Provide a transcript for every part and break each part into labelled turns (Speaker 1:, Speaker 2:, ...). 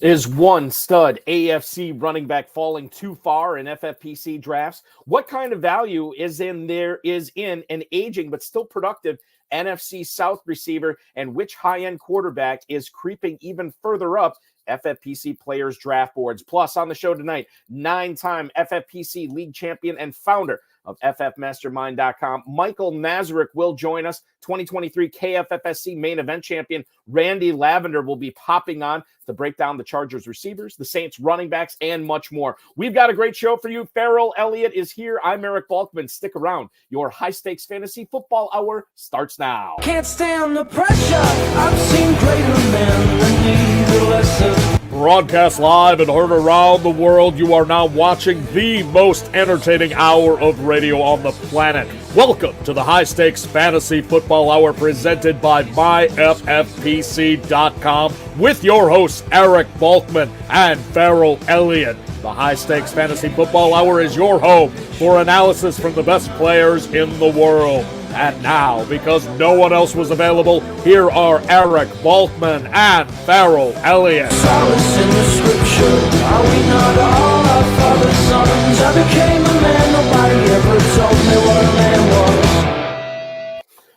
Speaker 1: Is one stud AFC running back falling too far in FFPC drafts? What kind of value is in an aging but still productive NFC South receiver? And which high-end quarterback is creeping even further up FFPC players draft boards? Plus, on the show tonight, 9-time FFPC league champion and founder of FFmastermind.com, Michael Nazarek will join us. 2023 KFFSC main event champion Randy Lavender will be popping on to break down the Chargers receivers, the Saints running backs, and much more. We've got a great show for you. Ferrell Elliott is here. I'm Eric Balkman. Stick around. Your high-stakes fantasy football hour starts now.
Speaker 2: Can't stand the pressure. I've seen greater men than need a lesson.
Speaker 3: Broadcast live and heard around the world, you are now watching the most entertaining hour of radio on the planet. Welcome to the High Stakes Fantasy Football Hour presented by myffpc.com with your hosts Eric Balkman and Ferrell Elliott. The High Stakes Fantasy Football Hour is your home for analysis from the best players in the world. And now, because no one else was available, here are Eric Balkman and Ferrell Elliott.
Speaker 2: Solace in the scripture. Are we not all our father's sons? I became a man. Nobody ever told me what a man was.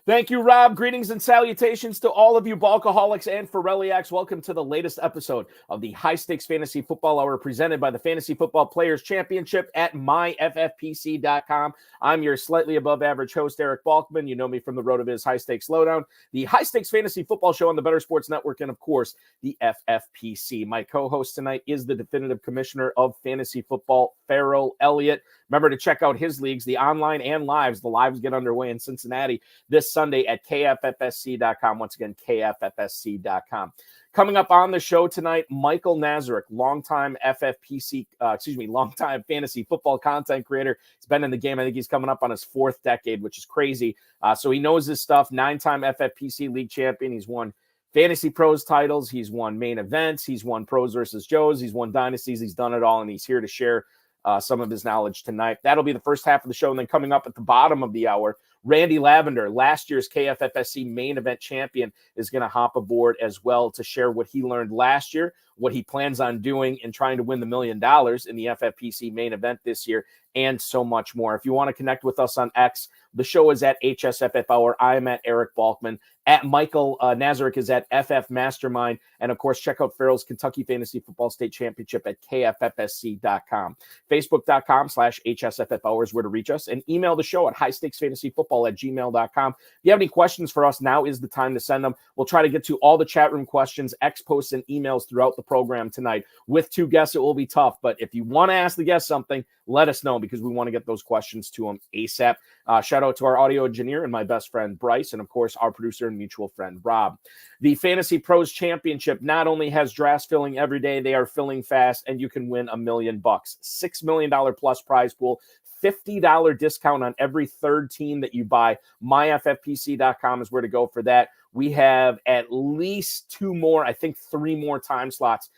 Speaker 1: Thank you, Rob. Greetings and salutations to all of you Balkaholics and Ferrelliacs. Welcome to the latest episode of the High Stakes Fantasy Football Hour presented by the Fantasy Football Players Championship at myffpc.com. I'm your slightly above average host, Eric Balkman. You know me from the RotoViz High Stakes Lowdown, the High Stakes Fantasy Football Show on the Better Sports Network, and of course, the FFPC. My co-host tonight is the definitive commissioner of fantasy football, Ferrell Elliott. Remember to check out his leagues, the online and lives. The lives get underway in Cincinnati this Sunday at KFFSC.com. Once again, KFFSC.com. Coming up on the show tonight, Michael Nazarek, longtime longtime fantasy football content creator. He's been in the game. I think he's coming up on his fourth decade, which is crazy. So he knows his stuff. 9-time FFPC league champion. He's won Fantasy Pros titles. He's won main events. He's won Pros versus Joes. He's won Dynasties. He's done it all, and he's here to share some of his knowledge tonight. That'll be the first half of the show. And then coming up at the bottom of the hour, Randy Lavender, last year's KFFSC main event champion, is going to hop aboard as well to share what he learned last year, what he plans on doing in trying to win the $1 million in the FFPC main event this year, and so much more. If you want to connect with us on X, the show is at HSFF. I'm at Eric Balkman. At Michael Nazarek is at FF Mastermind. And, of course, check out Ferrell's Kentucky Fantasy Football State Championship at KFFSC.com. Facebook.com/HSFF is where to reach us. And email the show at highstakesfantasyfootball@gmail.com. If you have any questions for us, now is the time to send them. We'll try to get to all the chat room questions, X posts, and emails throughout the program tonight. With two guests, it will be tough. But if you want to ask the guest something, let us know because we want to get those questions to them ASAP. Shout out to our audio engineer and my best friend, Bryce, and, of course, our producer and mutual friend, Rob. The Fantasy Pros Championship not only has drafts filling every day, they are filling fast, and you can win $1 million. $6 million plus prize pool, $50 discount on every third team that you buy. MyFFPC.com is where to go for that. We have at least 2 more, I think 3 more time slots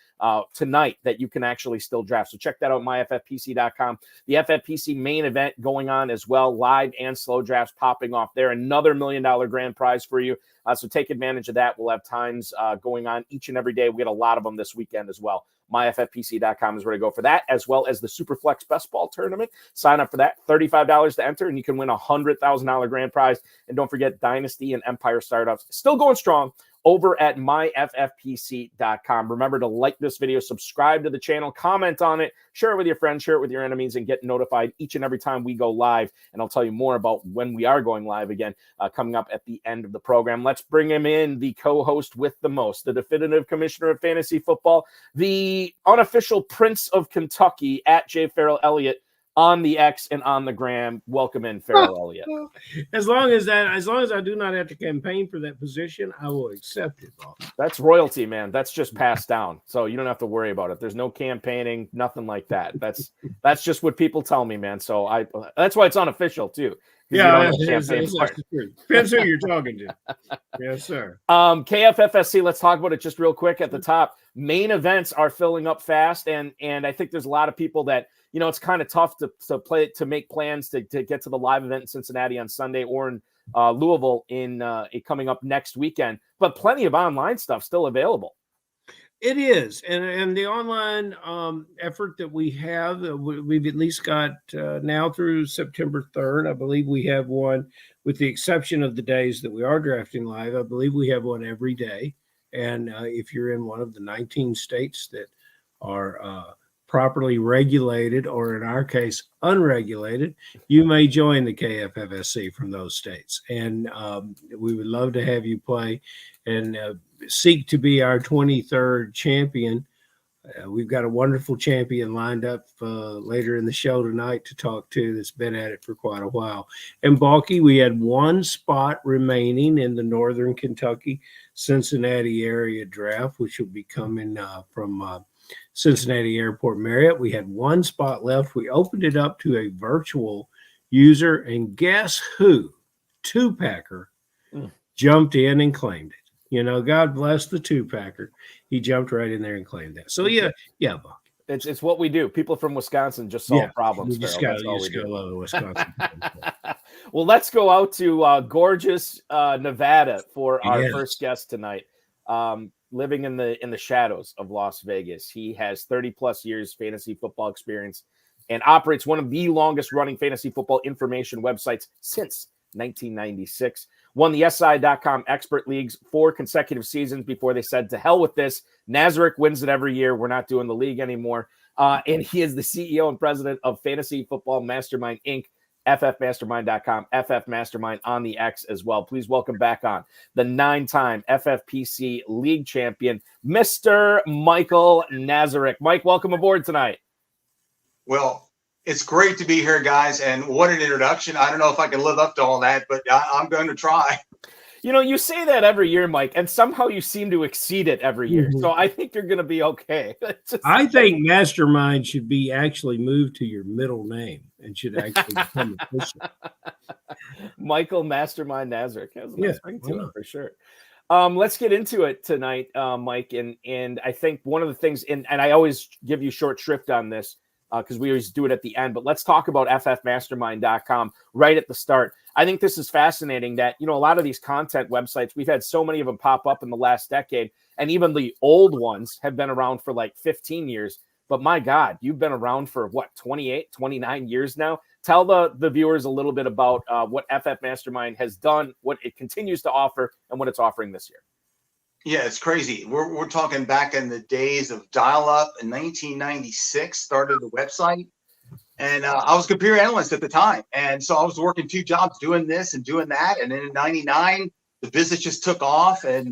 Speaker 1: tonight that you can actually still draft. So check that out, myffpc.com. The FFPC main event going on as well, live and slow drafts popping off there. Another $1 million grand prize for you. So take advantage of that. We'll have times going on each and every day. We had a lot of them this weekend as well. MyFFPC.com is where to go for that, as well as the Superflex Best Ball Tournament. Sign up for that. $35 to enter, and you can win a $100,000 grand prize. And don't forget Dynasty and Empire Startups. Still going strong over at myffpc.com. Remember to like this video, subscribe to the channel, comment on it, share it with your friends, share it with your enemies, and get notified each and every time we go live. And I'll tell you more about when we are going live again coming up at the end of the program. Let's bring him in, the co-host with the most, the definitive commissioner of fantasy football, the unofficial Prince of Kentucky at jferrellelliott on the X and on the gram. Welcome in, Ferrell Elliott.
Speaker 4: As long as I do not have to campaign for that position, I will accept it, Bob.
Speaker 1: That's royalty, man. That's just passed down. So you don't have to worry about it. There's no campaigning, nothing like that. That's just what people tell me, man. So that's why it's unofficial too.
Speaker 4: Yeah, depends who you're talking to. Yes, sir.
Speaker 1: KFFSC, let's talk about it just real quick at the top. Main events are filling up fast, and I think there's a lot of people that, you know, it's kind of tough to make plans to get to the live event in Cincinnati on Sunday or in Louisville in coming up next weekend, but plenty of online stuff still available.
Speaker 4: It is, and the online effort that we have, we've at least got now through September 3rd. I believe we have one, with the exception of the days that we are drafting live. I believe we have one every day. And if you're in one of the 19 states that are properly regulated, or in our case, unregulated, you may join the KFFSC from those states. And we would love to have you play and seek to be our 23rd champion. We've got a wonderful champion lined up later in the show tonight to talk to, that's been at it for quite a while. And Balky, we had one spot remaining in the Northern Kentucky Cincinnati area draft, which will be coming from Cincinnati Airport Marriott. We had one spot left. We opened it up to a virtual user, and guess who? Two-packer jumped in and claimed it. You know, God bless the two-packer. He jumped right in there and claimed that. So, yeah, Buck.
Speaker 1: It's what we do. People from Wisconsin just solve problems.
Speaker 4: We just got love Wisconsin.
Speaker 1: Well, let's go out to gorgeous Nevada for our first guest tonight. Living in the shadows of Las Vegas. He has 30-plus years fantasy football experience and operates one of the longest-running fantasy football information websites since 1996. Won the SI.com expert leagues 4 consecutive seasons before they said, to hell with this. Nazarek wins it every year. We're not doing the league anymore. And he is the CEO and president of Fantasy Football Mastermind, Inc., ffmastermind.com, FF Mastermind on the X as well. Please welcome back on the 9-time FFPC league champion, Mr. Michael Nazarek. Mike, welcome aboard tonight.
Speaker 5: Well, it's great to be here, guys, and what an introduction. I don't know if I can live up to all that, but I'm going to try.
Speaker 1: You know, you say that every year, Mike, and somehow you seem to exceed it every year. So I think you're going to be okay.
Speaker 4: I think Mastermind should be actually moved to your middle name and should actually become official.
Speaker 1: Michael Mastermind Nazarek has a nice ring to it for sure. Let's get into it tonight, Mike. And I think one of the things, and I always give you short shrift on this, because we always do it at the end, but let's talk about ffmastermind.com right at the start. I think this is fascinating that, you know, a lot of these content websites, we've had so many of them pop up in the last decade, and even the old ones have been around for like 15 years. But my God, you've been around for what, 28, 29 years now? Tell the viewers a little bit about what FF Mastermind has done, what it continues to offer, and what it's offering this year.
Speaker 5: Yeah, it's crazy. We're talking back in the days of dial-up in 1996, started the website. And I was a computer analyst at the time. And so I was working 2 jobs doing this and doing that. And then in 99, the business just took off. And,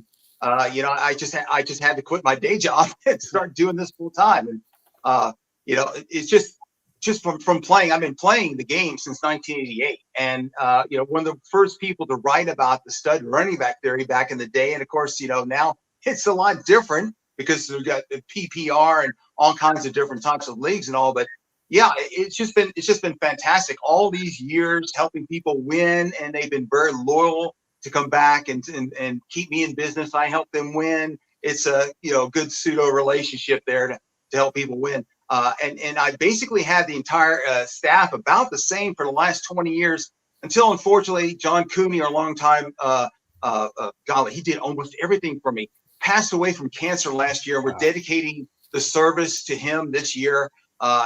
Speaker 5: you know, I just had to quit my day job and start doing this full time. And, you know, it's just from playing. I've been playing the game since 1988. And, you know, one of the first people to write about the stud running back theory back in the day. And of course, you know, now it's a lot different because we've got the PPR and all kinds of different types of leagues and all. But yeah, it's just been fantastic. All these years helping people win, and they've been very loyal to come back and keep me in business. I help them win. It's a, you know, good pseudo relationship there to help people win. And I basically had the entire staff about the same for the last 20 years until, unfortunately, John Cooney, our longtime golly, he did almost everything for me, passed away from cancer last year. We're dedicating the service to him this year.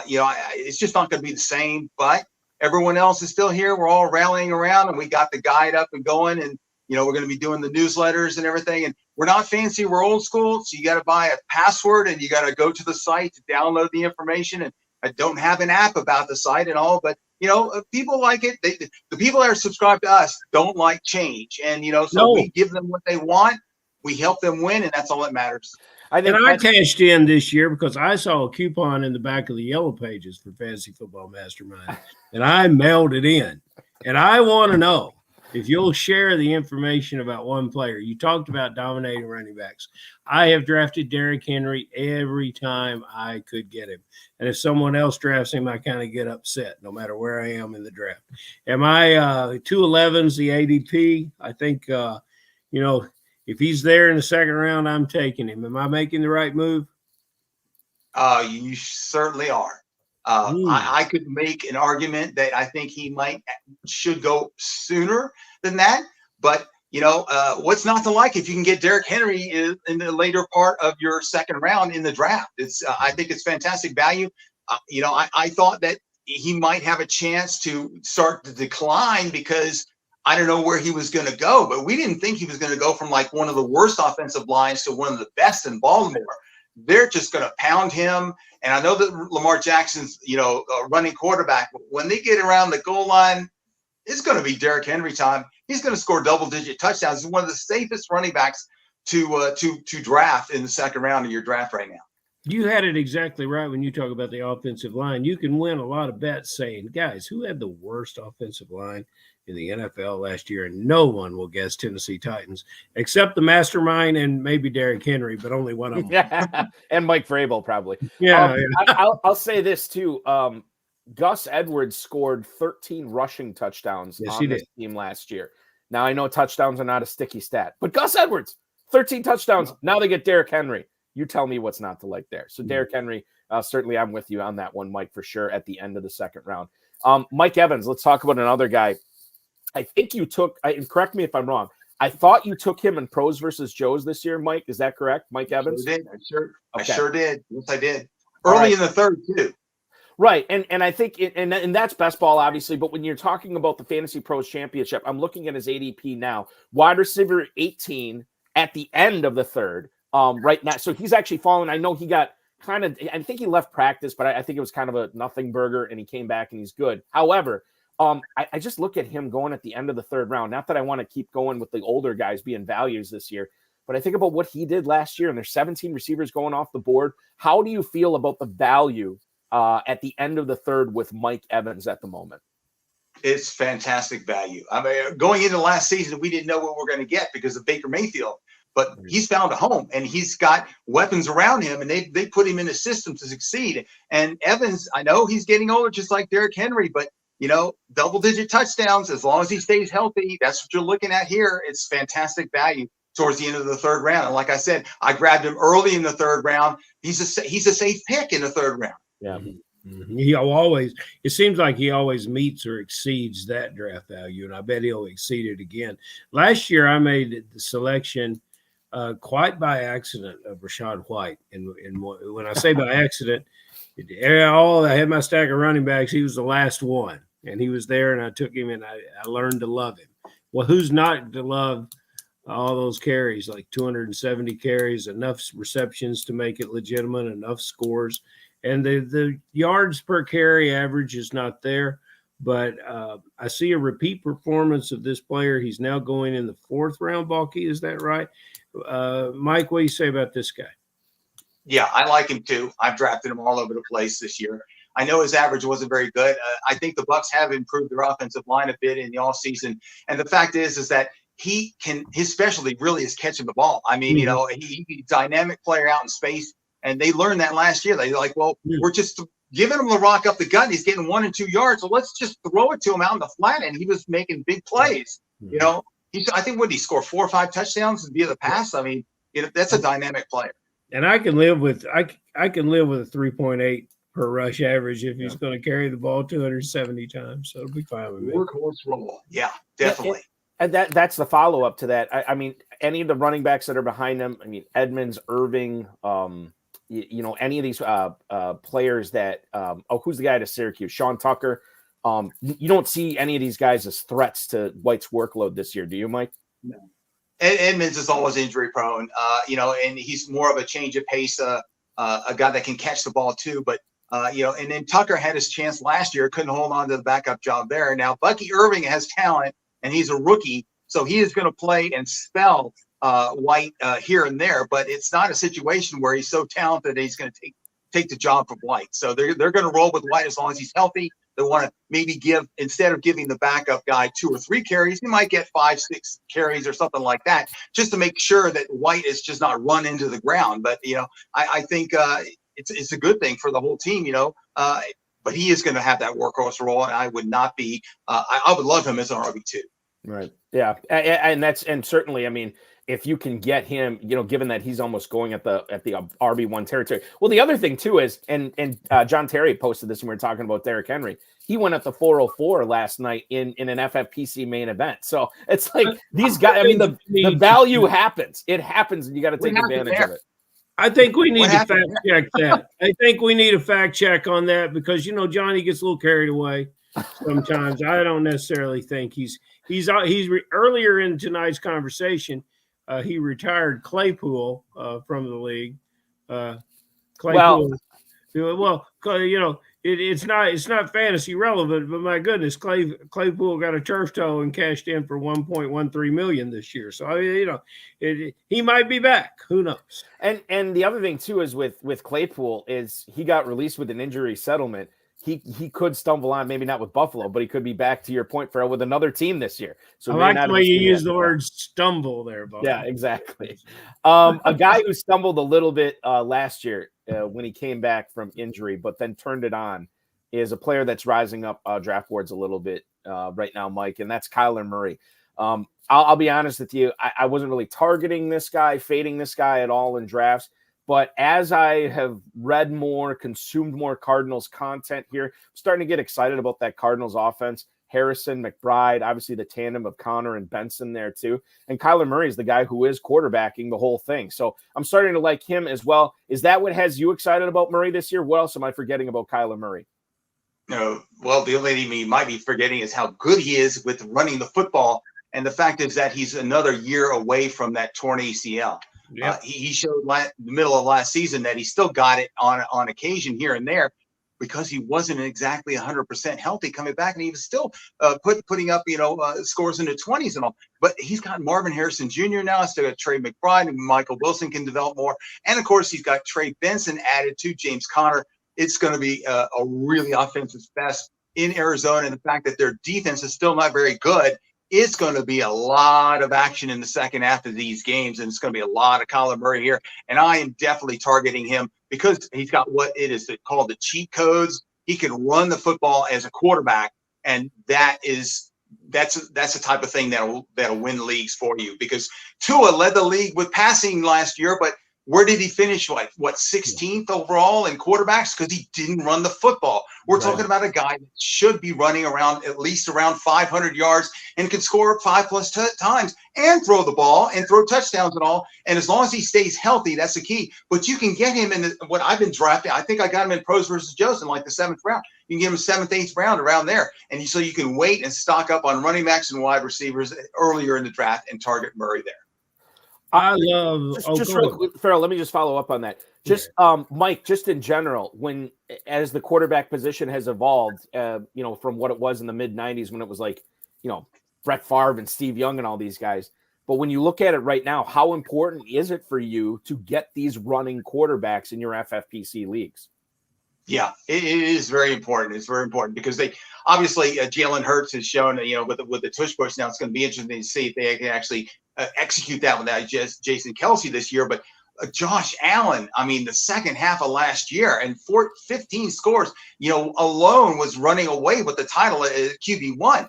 Speaker 5: You know, it's just not going to be the same, but everyone else is still here. We're all rallying around, and we got the guide up and going, and, you know, we're going to be doing the newsletters and everything. And we're not fancy. We're old school. So you got to buy a password, and you got to go to the site to download the information. And I don't have an app about the site and all, but, you know, people like it. The people that are subscribed to us don't like change. And, you know, so we give them what they want. We help them win, and that's all that matters.
Speaker 4: I cashed in this year because I saw a coupon in the back of the yellow pages for Fantasy Football Mastermind, and I mailed it in. And I want to know if you'll share the information about one player. You talked about dominating running backs. I have drafted Derrick Henry every time I could get him. And if someone else drafts him, I kind of get upset no matter where I am in the draft. Am I 211's the ADP? I think, you know, if he's there in the second round, I'm taking him. Am I making the right move?
Speaker 5: You certainly are. I could make an argument that I think he should go sooner than that. But what's not to like if you can get Derrick Henry in the later part of your second round in the draft? I think it's fantastic value. I thought that he might have a chance to start to decline because I don't know where he was going to go, but we didn't think he was going to go from like one of the worst offensive lines to one of the best in Baltimore. They're just going to pound him. And I know that Lamar Jackson's, a running quarterback, but when they get around the goal line, it's going to be Derrick Henry time. He's going to score double-digit touchdowns. He's one of the safest running backs to draft in the second round of your draft right now.
Speaker 4: You had it exactly right when you talk about the offensive line. You can win a lot of bets saying, guys, who had the worst offensive line in the NFL last year? And no one will guess Tennessee Titans except the Mastermind and maybe Derrick Henry, but only one of them.
Speaker 1: Yeah, and Mike Vrabel probably.
Speaker 4: Yeah.
Speaker 1: I'll say this too. Gus Edwards scored 13 rushing touchdowns on this team last year. Now, I know touchdowns are not a sticky stat, but Gus Edwards, 13 touchdowns. Now they get Derrick Henry. You tell me what's not to like there. So Derrick Henry, certainly I'm with you on that one, Mike, for sure, at the end of the second round. Mike Evans, let's talk about another guy. I think you took, and correct me if I'm wrong, I thought you took him in pros versus Joes this year, Mike. Is that correct, Mike Evans?
Speaker 5: I sure did. Yes, I did. Early in the third, too.
Speaker 1: Right, and I think, and that's best ball, obviously, but when you're talking about the Fantasy Pros Championship, I'm looking at his ADP now. Wide receiver 18 at the end of the third right now. So he's actually fallen. I know he got I think he left practice, but I think it was kind of a nothing burger, and he came back, and he's good. However, I just look at him going at the end of the third round. Not that I want to keep going with the older guys being values this year, but I think about what he did last year, and there's 17 receivers going off the board. How do you feel about the value at the end of the third with Mike Evans at the moment?
Speaker 5: It's fantastic value. I mean, going into last season, we didn't know what we're going to get because of Baker Mayfield, but he's found a home and he's got weapons around him, and they put him in a system to succeed. And Evans, I know he's getting older, just like Derrick Henry, but double-digit touchdowns as long as he stays healthy. That's what you're looking at here. It's fantastic value towards the end of the third round. And like I said, I grabbed him early in the third round. He's a safe pick in the third round.
Speaker 1: Yeah.
Speaker 4: Mm-hmm. It seems like he always meets or exceeds that draft value, and I bet he'll exceed it again. Last year, I made the selection quite by accident of Rachaad White. And when I say by accident, I had my stack of running backs. He was the last one, and he was there, and I took him, and I learned to love him. Well, who's not to love all those carries, like 270 carries, enough receptions to make it legitimate, enough scores. And the yards per carry average is not there, but I see a repeat performance of this player. He's now going in the fourth round, Balky. Is that right? Mike, what do you say about this guy?
Speaker 5: Yeah, I like him too. I've drafted him all over the place this year. I know his average wasn't very good. I think the Bucs have improved their offensive line a bit in the offseason. And the fact is that his specialty really is catching the ball. I mean, he's a dynamic player out in space. And they learned that last year. They're like, we're just giving him the rock up the gut. And he's getting 1 and 2 yards. So let's just throw it to him out in the flat. And he was making big plays. I think what he scored 4 or 5 touchdowns via the pass. I mean, that's a dynamic player.
Speaker 4: And I can live with a 3.8 per rush average if he's going to carry the ball 270 times. So it'll be fine with me.
Speaker 5: Workhorse role. Yeah, definitely.
Speaker 1: And that's the follow up to that. I mean, any of the running backs that are behind him. I mean, Edmonds, Irving. Any of these players that who's the guy at Syracuse? Sean Tucker. You don't see any of these guys as threats to White's workload this year, do you, Mike?
Speaker 5: No. Edmonds is always injury prone, and he's more of a change of pace, a guy that can catch the ball too. But and then Tucker had his chance last year, couldn't hold on to the backup job there. Now Bucky Irving has talent, and he's a rookie, so he is going to play and spell White here and there, but it's not a situation where he's so talented that he's going to take the job from White. So they're going to roll with White as long as he's healthy. They want to maybe instead of giving the backup guy 2 or 3 carries, he might get 5, 6 carries or something like that, just to make sure that White is just not run into the ground. But I think it's a good thing for the whole team. But he is going to have that workhorse role, and I would not be. I would love him as an RB2.
Speaker 1: Right. Yeah. And certainly, I mean, if you can get him, given that he's almost going at the RB1 territory. Well, the other thing too is, and John Terry posted this when we were talking about Derrick Henry. He went at the 404 last night in an FFPC main event. So it's like these guys. I mean, the value happens. It happens, and you got to take advantage of it.
Speaker 4: I think we need to fact check that. I think we need a fact check on that because Johnny gets a little carried away sometimes. I don't necessarily think he's earlier in tonight's conversation. He retired Claypool from the league. Claypool. It's not fantasy relevant, but my goodness, Claypool got a turf toe and cashed in for $1.13 million this year. So he might be back. Who knows?
Speaker 1: And the other thing too is with Claypool is he got released with an injury settlement. He could stumble on, maybe not with Buffalo, but he could be back to your point, Ferrell, with another team this year. So
Speaker 4: I like the way you use the word stumble there, Bob.
Speaker 1: Yeah, exactly. A guy who stumbled a little bit last year when he came back from injury, but then turned it on, is a player that's rising up draft boards a little bit right now, Mike, and that's Kyler Murray. I'll be honest with you, I wasn't really targeting this guy, fading this guy at all in drafts. But as I have read more, consumed more Cardinals content here, I'm starting to get excited about that Cardinals offense. Harrison, McBride, obviously the tandem of Connor and Benson there too. And Kyler Murray is the guy who is quarterbacking the whole thing. So I'm starting to like him as well. Is that what has you excited about Murray this year? What else am I forgetting about Kyler Murray?
Speaker 5: No, well, the only thing you might be forgetting is how good he is with running the football. And the fact is that he's another year away from that torn ACL. Yep. He showed the middle of last season that he still got it on occasion here and there because he wasn't exactly 100% healthy coming back, and he was still putting up scores in the 20s and all. But he's got Marvin Harrison Jr. now. Still got Trey McBride, and Michael Wilson can develop more, and of course he's got Trey Benson added to James Conner. It's going to be a really offensive fest in Arizona, and the fact that their defense is still not very good. It's going to be a lot of action in the second half of these games, and it's going to be a lot of Kyler Murray here. And I am definitely targeting him because he's got what it is called the cheat codes. He can run the football as a quarterback, and that's the type of thing that'll win leagues for you. Because Tua led the league with passing last year, but where did he finish? 16th overall in quarterbacks? Because he didn't run the football. We're talking about a guy that should be running at least around 500 yards and can score 5+ times and throw the ball and throw touchdowns and all. And as long as he stays healthy, that's the key. But you can get him in what I've been drafting. I think I got him in Pros versus Joes in like the 7th round. You can get him 7th, 8th round around there. And so you can wait and stock up on running backs and wide receivers earlier in the draft and target Murray there.
Speaker 4: I love
Speaker 1: just real quick, Ferrell, let me just follow up on that. Just Mike, just in general, as the quarterback position has evolved, from what it was in the mid 90s when it was like, Brett Favre and Steve Young and all these guys. But when you look at it right now, how important is it for you to get these running quarterbacks in your FFPC leagues?
Speaker 5: Yeah, it is very important. It's very important because they obviously Jalen Hurts has shown, with the tush push now, it's going to be interesting to see if they can actually execute that without Jason Kelce this year. But Josh Allen, the second half of last year and 15 scores, alone was running away with the title at QB1.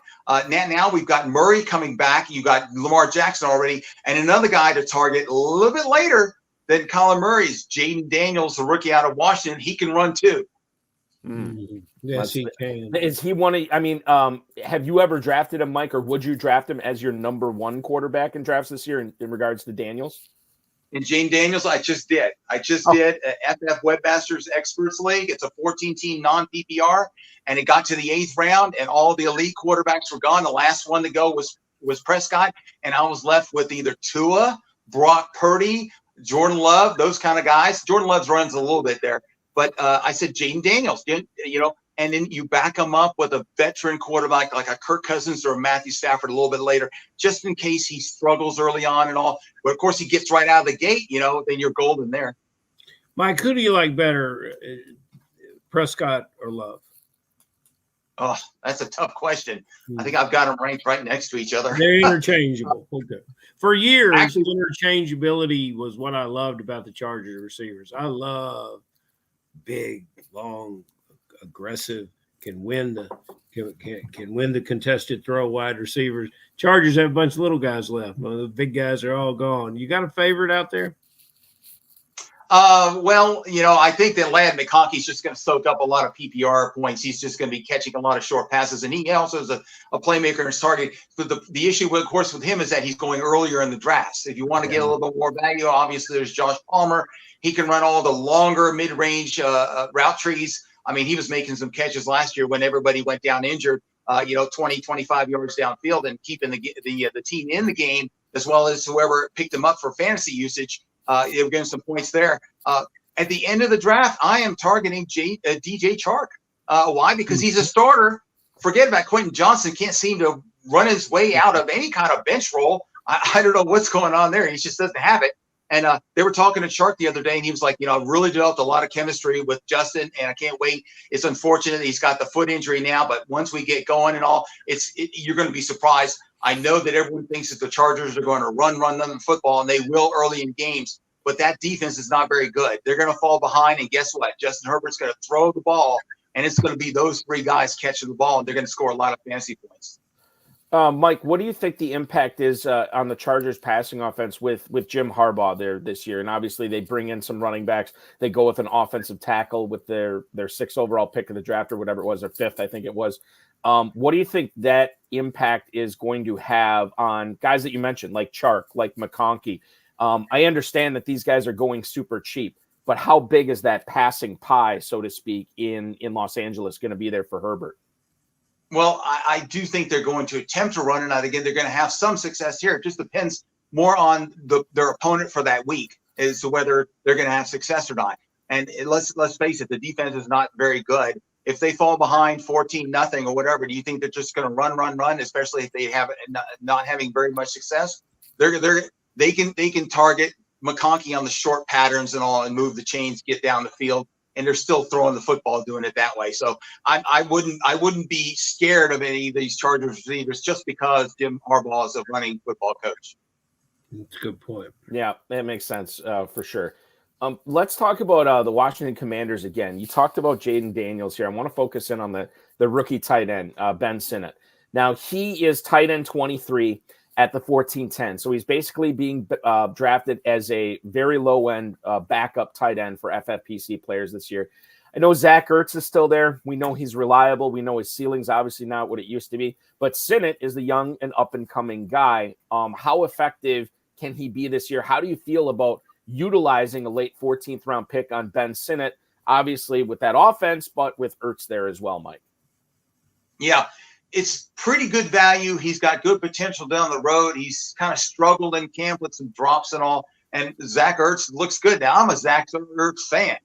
Speaker 5: Now we've got Murray coming back. You got Lamar Jackson already, and another guy to target a little bit later than Kyler Murray's Jaden Daniels, the rookie out of Washington. He can run too.
Speaker 4: Yes, he can.
Speaker 1: Is he one of? Have you ever drafted him, Mike, or would you draft him as your number one quarterback in drafts this year in regards to Daniels?
Speaker 5: In Jane Daniels, I just did FF Webmasters Experts League. It's a 14-team non-PPR, and it got to the 8th round, and all the elite quarterbacks were gone. The last one to go was Prescott, and I was left with either Tua, Brock Purdy, Jordan Love, those kind of guys. Jordan Love runs a little bit there. But I said Jaden Daniels, and then you back him up with a veteran quarterback like a Kirk Cousins or a Matthew Stafford a little bit later, just in case he struggles early on and all. But, of course, he gets right out of the gate, then you're golden there.
Speaker 4: Mike, who do you like better, Prescott or Love?
Speaker 5: Oh, that's a tough question. I think I've got them ranked right next to each other.
Speaker 4: They're interchangeable. Okay. For years, interchangeability was what I loved about the Chargers receivers. I love big, long, aggressive, can win the can win the contested throw wide receivers. Chargers have a bunch of little guys left. Well, the big guys are all gone. You got a favorite out there?
Speaker 5: Well, I think that Ladd McConkey's just going to soak up a lot of PPR points. He's just going to be catching a lot of short passes, and he also is a playmaker and target. But the issue, of course, with him is that he's going earlier in the drafts. If you want to get a little bit more value, obviously there's Josh Palmer. He can run all the longer mid-range route trees. I mean, he was making some catches last year when everybody went down injured, 20, 25 yards downfield and keeping the team in the game, as well as whoever picked him up for fantasy usage. They were getting some points there. At the end of the draft, I am targeting DJ Chark. Why? Because he's a starter. Forget about Quentin Johnson. Can't seem to run his way out of any kind of bench role. I don't know what's going on there. He just doesn't have it. And they were talking to Chark the other day, and he was like, I've really developed a lot of chemistry with Justin, and I can't wait. It's unfortunate he's got the foot injury now, but once we get going and all, you're going to be surprised. I know that everyone thinks that the Chargers are going to run them football, and they will early in games, but that defense is not very good. They're going to fall behind, and guess what? Justin Herbert's going to throw the ball, and it's going to be those three guys catching the ball, and they're going to score a lot of fantasy points.
Speaker 1: Mike, what do you think the impact is on the Chargers passing offense with Jim Harbaugh there this year? And obviously they bring in some running backs. They go with an offensive tackle with their 6th overall pick of the draft or whatever it was, or 5th, I think it was. What do you think that impact is going to have on guys that you mentioned, like Chark, like McConkey? I understand that these guys are going super cheap, but how big is that passing pie, so to speak, in Los Angeles going to be there for Herbert?
Speaker 5: Well, I do think they're going to attempt to run it. And again, they're going to have some success here. It just depends more on their opponent for that week as to whether they're going to have success or not. And let's face it, the defense is not very good. If they fall behind 14-0 or whatever, do you think they're just going to run, especially if they have not having very much success? They can target McConkey on the short patterns and all and move the chains, get down the field. And they're still throwing the football, doing it that way. So I wouldn't be scared of any of these Chargers receivers just because Jim Harbaugh is a running football coach.
Speaker 4: That's a good point.
Speaker 1: Yeah, that makes sense for sure. Let's talk about the Washington Commanders again. You talked about Jaden Daniels here. I want to focus in on the rookie tight end, Ben Sinnott. Now, he is tight end 23 at the 14-10. So he's basically being drafted as a very low-end backup tight end for FFPC players this year. I know Zach Ertz is still there. We know he's reliable. We know his ceiling's obviously not what it used to be. But Sinnott is the young and up-and-coming guy. How effective can he be this year? How do you feel about utilizing a late 14th-round pick on Ben Sinnott, obviously with that offense, but with Ertz there as well, Mike?
Speaker 5: Yeah. It's pretty good value. He's got good potential down the road. He's kind of struggled in camp with some drops and all. And Zach Ertz looks good. Now, I'm a Zach Ertz fan.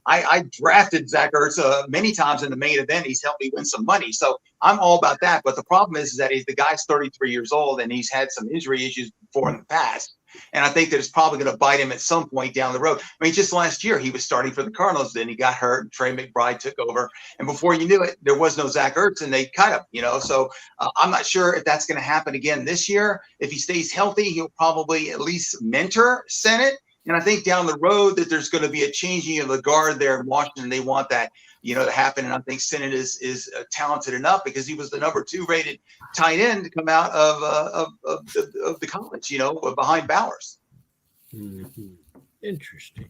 Speaker 5: I drafted Zach Ertz many times in the main event. He's helped me win some money. So I'm all about that. But the problem is that the guy's 33 years old, and he's had some injury issues before in the past. And I think that it's probably going to bite him at some point down the road. I mean, just last year, he was starting for the Cardinals. Then he got hurt, and Trey McBride took over. And before you knew it, there was no Zach Ertz, and they cut him, So I'm not sure if that's going to happen again this year. If he stays healthy, he'll probably at least mentor Sinnott. And I think down the road that there's going to be a changing of the guard there in Washington. They want that, to happen. And I think Sinnott is talented enough because he was the number 2 rated tight end to come out of the college, behind Bowers.
Speaker 4: Mm-hmm. Interesting.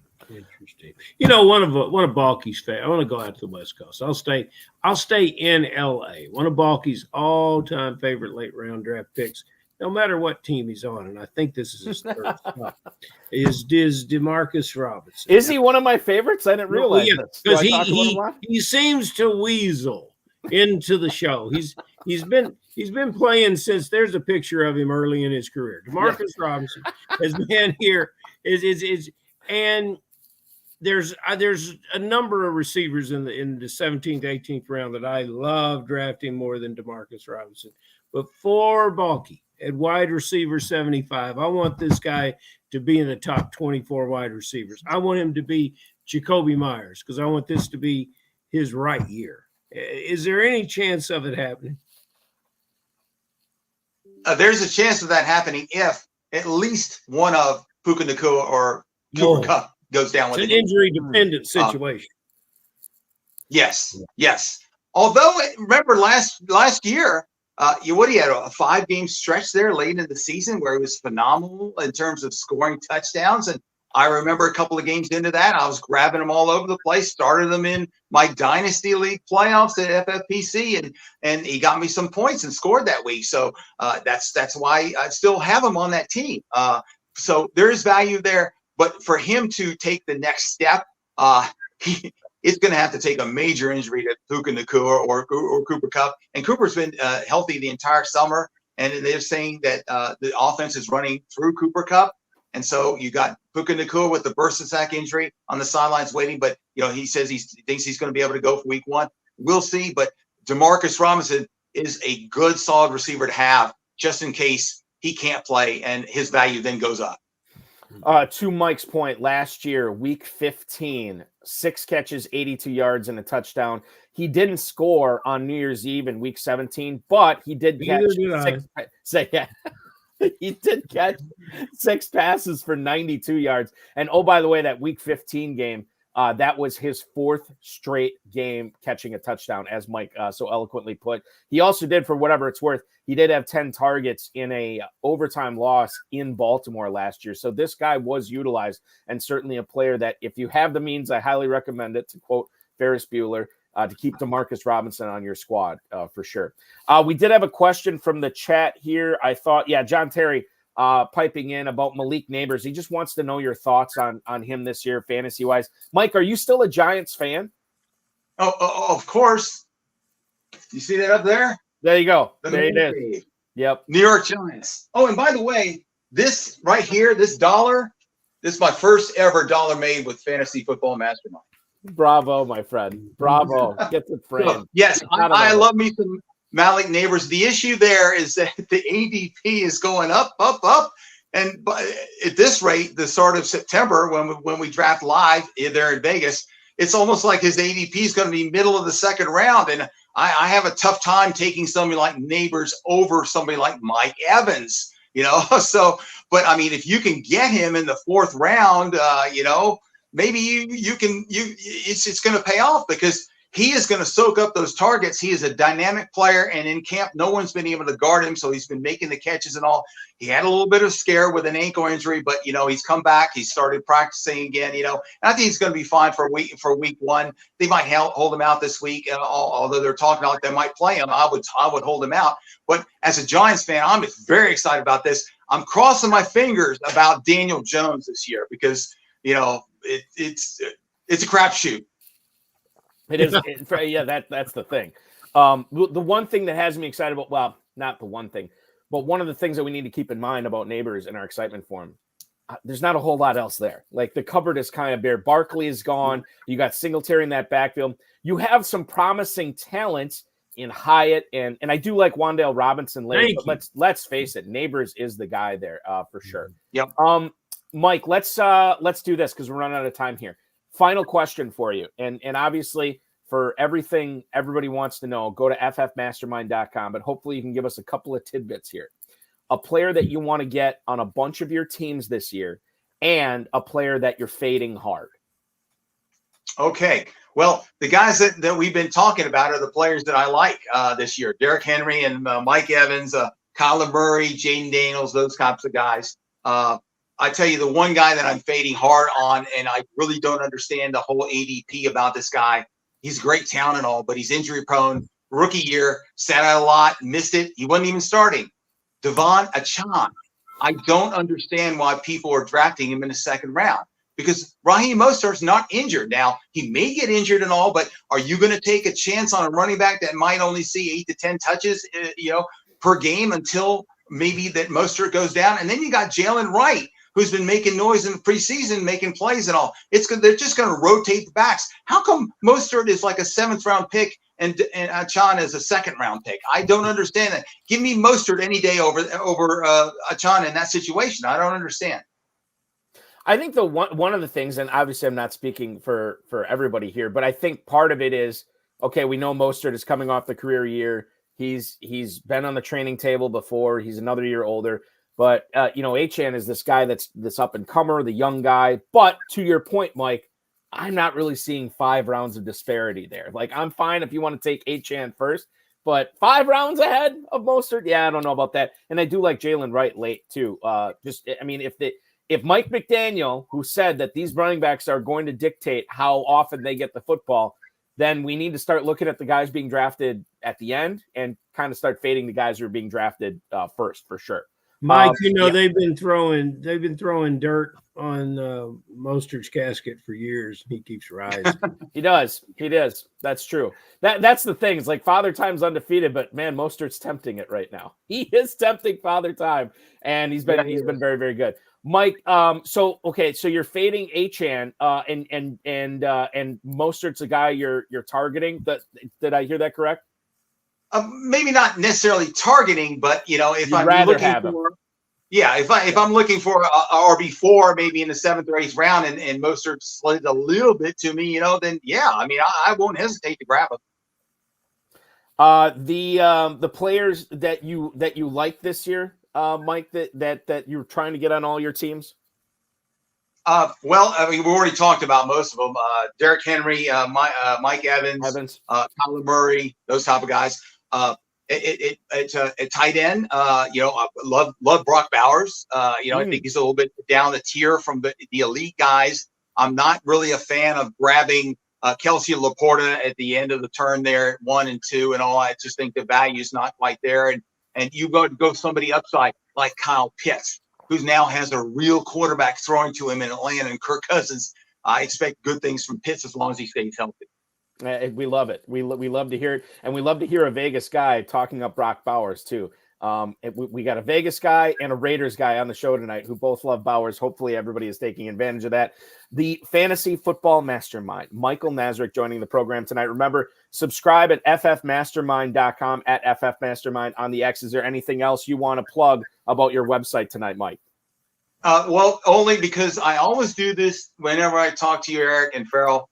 Speaker 4: One of Balky's I want to go out to the West Coast. I'll stay in LA. One of Balky's all-time favorite late round draft picks, no matter what team he's on, and I think this is his third spot, is Demarcus Robinson.
Speaker 1: Is he one of my favorites? I didn't realize this.
Speaker 4: Because he seems to weasel into the show. He's been playing since there's a picture of him early in his career. Demarcus Robinson has been here. And there's a number of receivers in the 17th, 18th round that I love drafting more than Demarcus Robinson. But for Balky at wide receiver 75, I want this guy to be in the top 24 wide receivers. I want him to be Jacoby Myers because I want this to be his right year. Is there any chance of it happening?
Speaker 5: There's a chance of that happening if at least one of Puka Nacua or Cooper Kupp goes down with
Speaker 4: an injury-dependent situation.
Speaker 5: Yes. Although, remember last year, he had a 5-game stretch there late in the season where he was phenomenal in terms of scoring touchdowns. And I remember a couple of games into that, I was grabbing them all over the place, started them in my Dynasty League playoffs at FFPC, and he got me some points and scored that week. So that's why I still have him on that team. So there is value there. But for him to take the next step, it's going to have to take a major injury to Puka Nacua or Cooper Kupp. And Cooper's been healthy the entire summer, and they're saying that the offense is running through Cooper Kupp. And so you got Puka Nacua with the burst attack injury on the sidelines waiting, but he says he thinks he's going to be able to go for week 1. We'll see. But Demarcus Robinson is a good, solid receiver to have just in case he can't play, and his value then goes up.
Speaker 1: To Mike's point, last year, week 15, 6 catches, 82 yards, and a touchdown. He didn't score on New Year's Eve in week 17, but he did catch 6. He did catch 6 passes for 92 yards. And oh, by the way, that week 15 game, that was his 4th straight game catching a touchdown, as Mike so eloquently put. He also did, for whatever it's worth, he did have 10 targets in a overtime loss in Baltimore last year. So this guy was utilized, and certainly a player that, if you have the means, I highly recommend it, to quote Ferris Bueller, to keep Demarcus Robinson on your squad for sure. We did have a question from the chat here. I thought, John Terry piping in about Malik Neighbors. He just wants to know your thoughts on him this year, fantasy-wise. Mike, are you still a Giants fan?
Speaker 5: Oh, of course. You see that up there?
Speaker 1: There you go. There it is. Yep.
Speaker 5: New York Giants. Oh, and by the way, this right here, this dollar, this is my first ever dollar made with Fantasy Football Mastermind.
Speaker 1: Bravo, my friend. Bravo. Get the frame.
Speaker 5: Yes, I love me some Malik Neighbors. The issue there is that the ADP is going up. And at this rate, the start of September, when we draft live there in Vegas, it's almost like his ADP is going to be middle of the second round. And I have a tough time taking somebody like Neighbors over somebody like Mike Evans, So, but I mean, if you can get him in the 4th round, maybe you can. It's going to pay off because he is going to soak up those targets. He is a dynamic player, and in camp, no one's been able to guard him, so he's been making the catches and all. He had a little bit of scare with an ankle injury, but he's come back. He started practicing again. And I think he's going to be fine for week 1. They might hold him out this week, although they're talking like they might play him. I would hold him out. But as a Giants fan, I'm very excited about this. I'm crossing my fingers about Daniel Jones this year because it's a crapshoot.
Speaker 1: It is. That's the thing. The one thing that has me excited about, well, not the one thing, but one of the things that we need to keep in mind about Neighbors and our excitement for him, there's not a whole lot else there. Like, the cupboard is kind of bare. Barkley is gone. You got Singletary in that backfield. You have some promising talent in Hyatt, and I do like Wan'Dale Robinson late, but let's face it, Neighbors is the guy there for sure.
Speaker 5: Yep.
Speaker 1: Mike, let's do this because we're running out of time here. Final question for you. And obviously, for everything everybody wants to know, go to ffmastermind.com, but hopefully you can give us a couple of tidbits here. A player that you want to get on a bunch of your teams this year, and a player that you're fading hard.
Speaker 5: Okay. Well, the guys that we've been talking about are the players that I like this year. Derrick Henry and Mike Evans, Kyler Murray, Jaden Daniels, those types of guys. I tell you, the one guy that I'm fading hard on, and I really don't understand the whole ADP about this guy. He's great talent and all, but he's injury prone. Rookie year, sat out a lot, missed it. He wasn't even starting. Devon Achane. I don't understand why people are drafting him in the 2nd round because Raheem Mostert's not injured. Now, he may get injured and all, but are you going to take a chance on a running back that might only see 8 to 10 touches, per game until maybe that Mostert goes down? And then you got Jalen Wright, who's been making noise in the preseason, making plays and all. They're just going to rotate the backs. How come Mostert is like a 7th round pick and Achane is a 2nd round pick? I don't understand that. Give me Mostert any day over Achane in that situation. I don't understand.
Speaker 1: I think one of the things, and obviously I'm not speaking for everybody here, but I think part of it is, okay, we know Mostert is coming off the career year. He's been on the training table before. He's another year older. But, Achane is this guy that's this up-and-comer, the young guy. But to your point, Mike, I'm not really seeing 5 rounds of disparity there. Like, I'm fine if you want to take Achane first, but 5 rounds ahead of Mostert, yeah, I don't know about that. And I do like Jalen Wright late too. If Mike McDaniel, who said that these running backs are going to dictate how often they get the football, then we need to start looking at the guys being drafted at the end and kind of start fading the guys who are being drafted first for sure.
Speaker 4: Mike, they've been throwing dirt on Mostert's casket for years. He keeps rising.
Speaker 1: He does. That's true. That's the thing. It's like Father Time's undefeated, but man, Mostert's tempting it right now. He is tempting Father Time, and he's been very, very good. Mike, so you're fading Achane, and Mostert's a guy you're targeting. Did I hear that correct?
Speaker 5: Maybe not necessarily targeting, but if
Speaker 1: You'd
Speaker 5: I'm
Speaker 1: rather
Speaker 5: looking
Speaker 1: have him.
Speaker 5: for, if I'm looking for a RB4, maybe in the 7th or 8th round, and Mostert slid a little bit to me, then I won't hesitate to grab him.
Speaker 1: The players that you like this year, Mike, that you're trying to get on all your teams.
Speaker 5: We already talked about most of them. Derrick Henry, Mike Evans. Kyler Murray, those type of guys. It's a tight end. I love Brock Bowers. I think he's a little bit down the tier from the elite guys. I'm not really a fan of grabbing Kelsey Laporta at the end of the turn there at 1 and 2 and all. I just think the value is not quite there. And you go somebody upside like Kyle Pitts, who now has a real quarterback throwing to him in Atlanta, and Kirk Cousins. I expect good things from Pitts as long as he stays healthy.
Speaker 1: We love it. We love to hear it, and we love to hear a Vegas guy talking up Brock Bowers too. We got a Vegas guy and a Raiders guy on the show tonight who both love Bowers. Hopefully everybody is taking advantage of that. The Fantasy Football Mastermind, Michael Nazarek joining the program tonight. Remember, subscribe at ffmastermind.com, at ffmastermind on the X. Is there anything else you want to plug about your website tonight, Mike?
Speaker 5: Only because I always do this whenever I talk to you, Eric and Ferrell.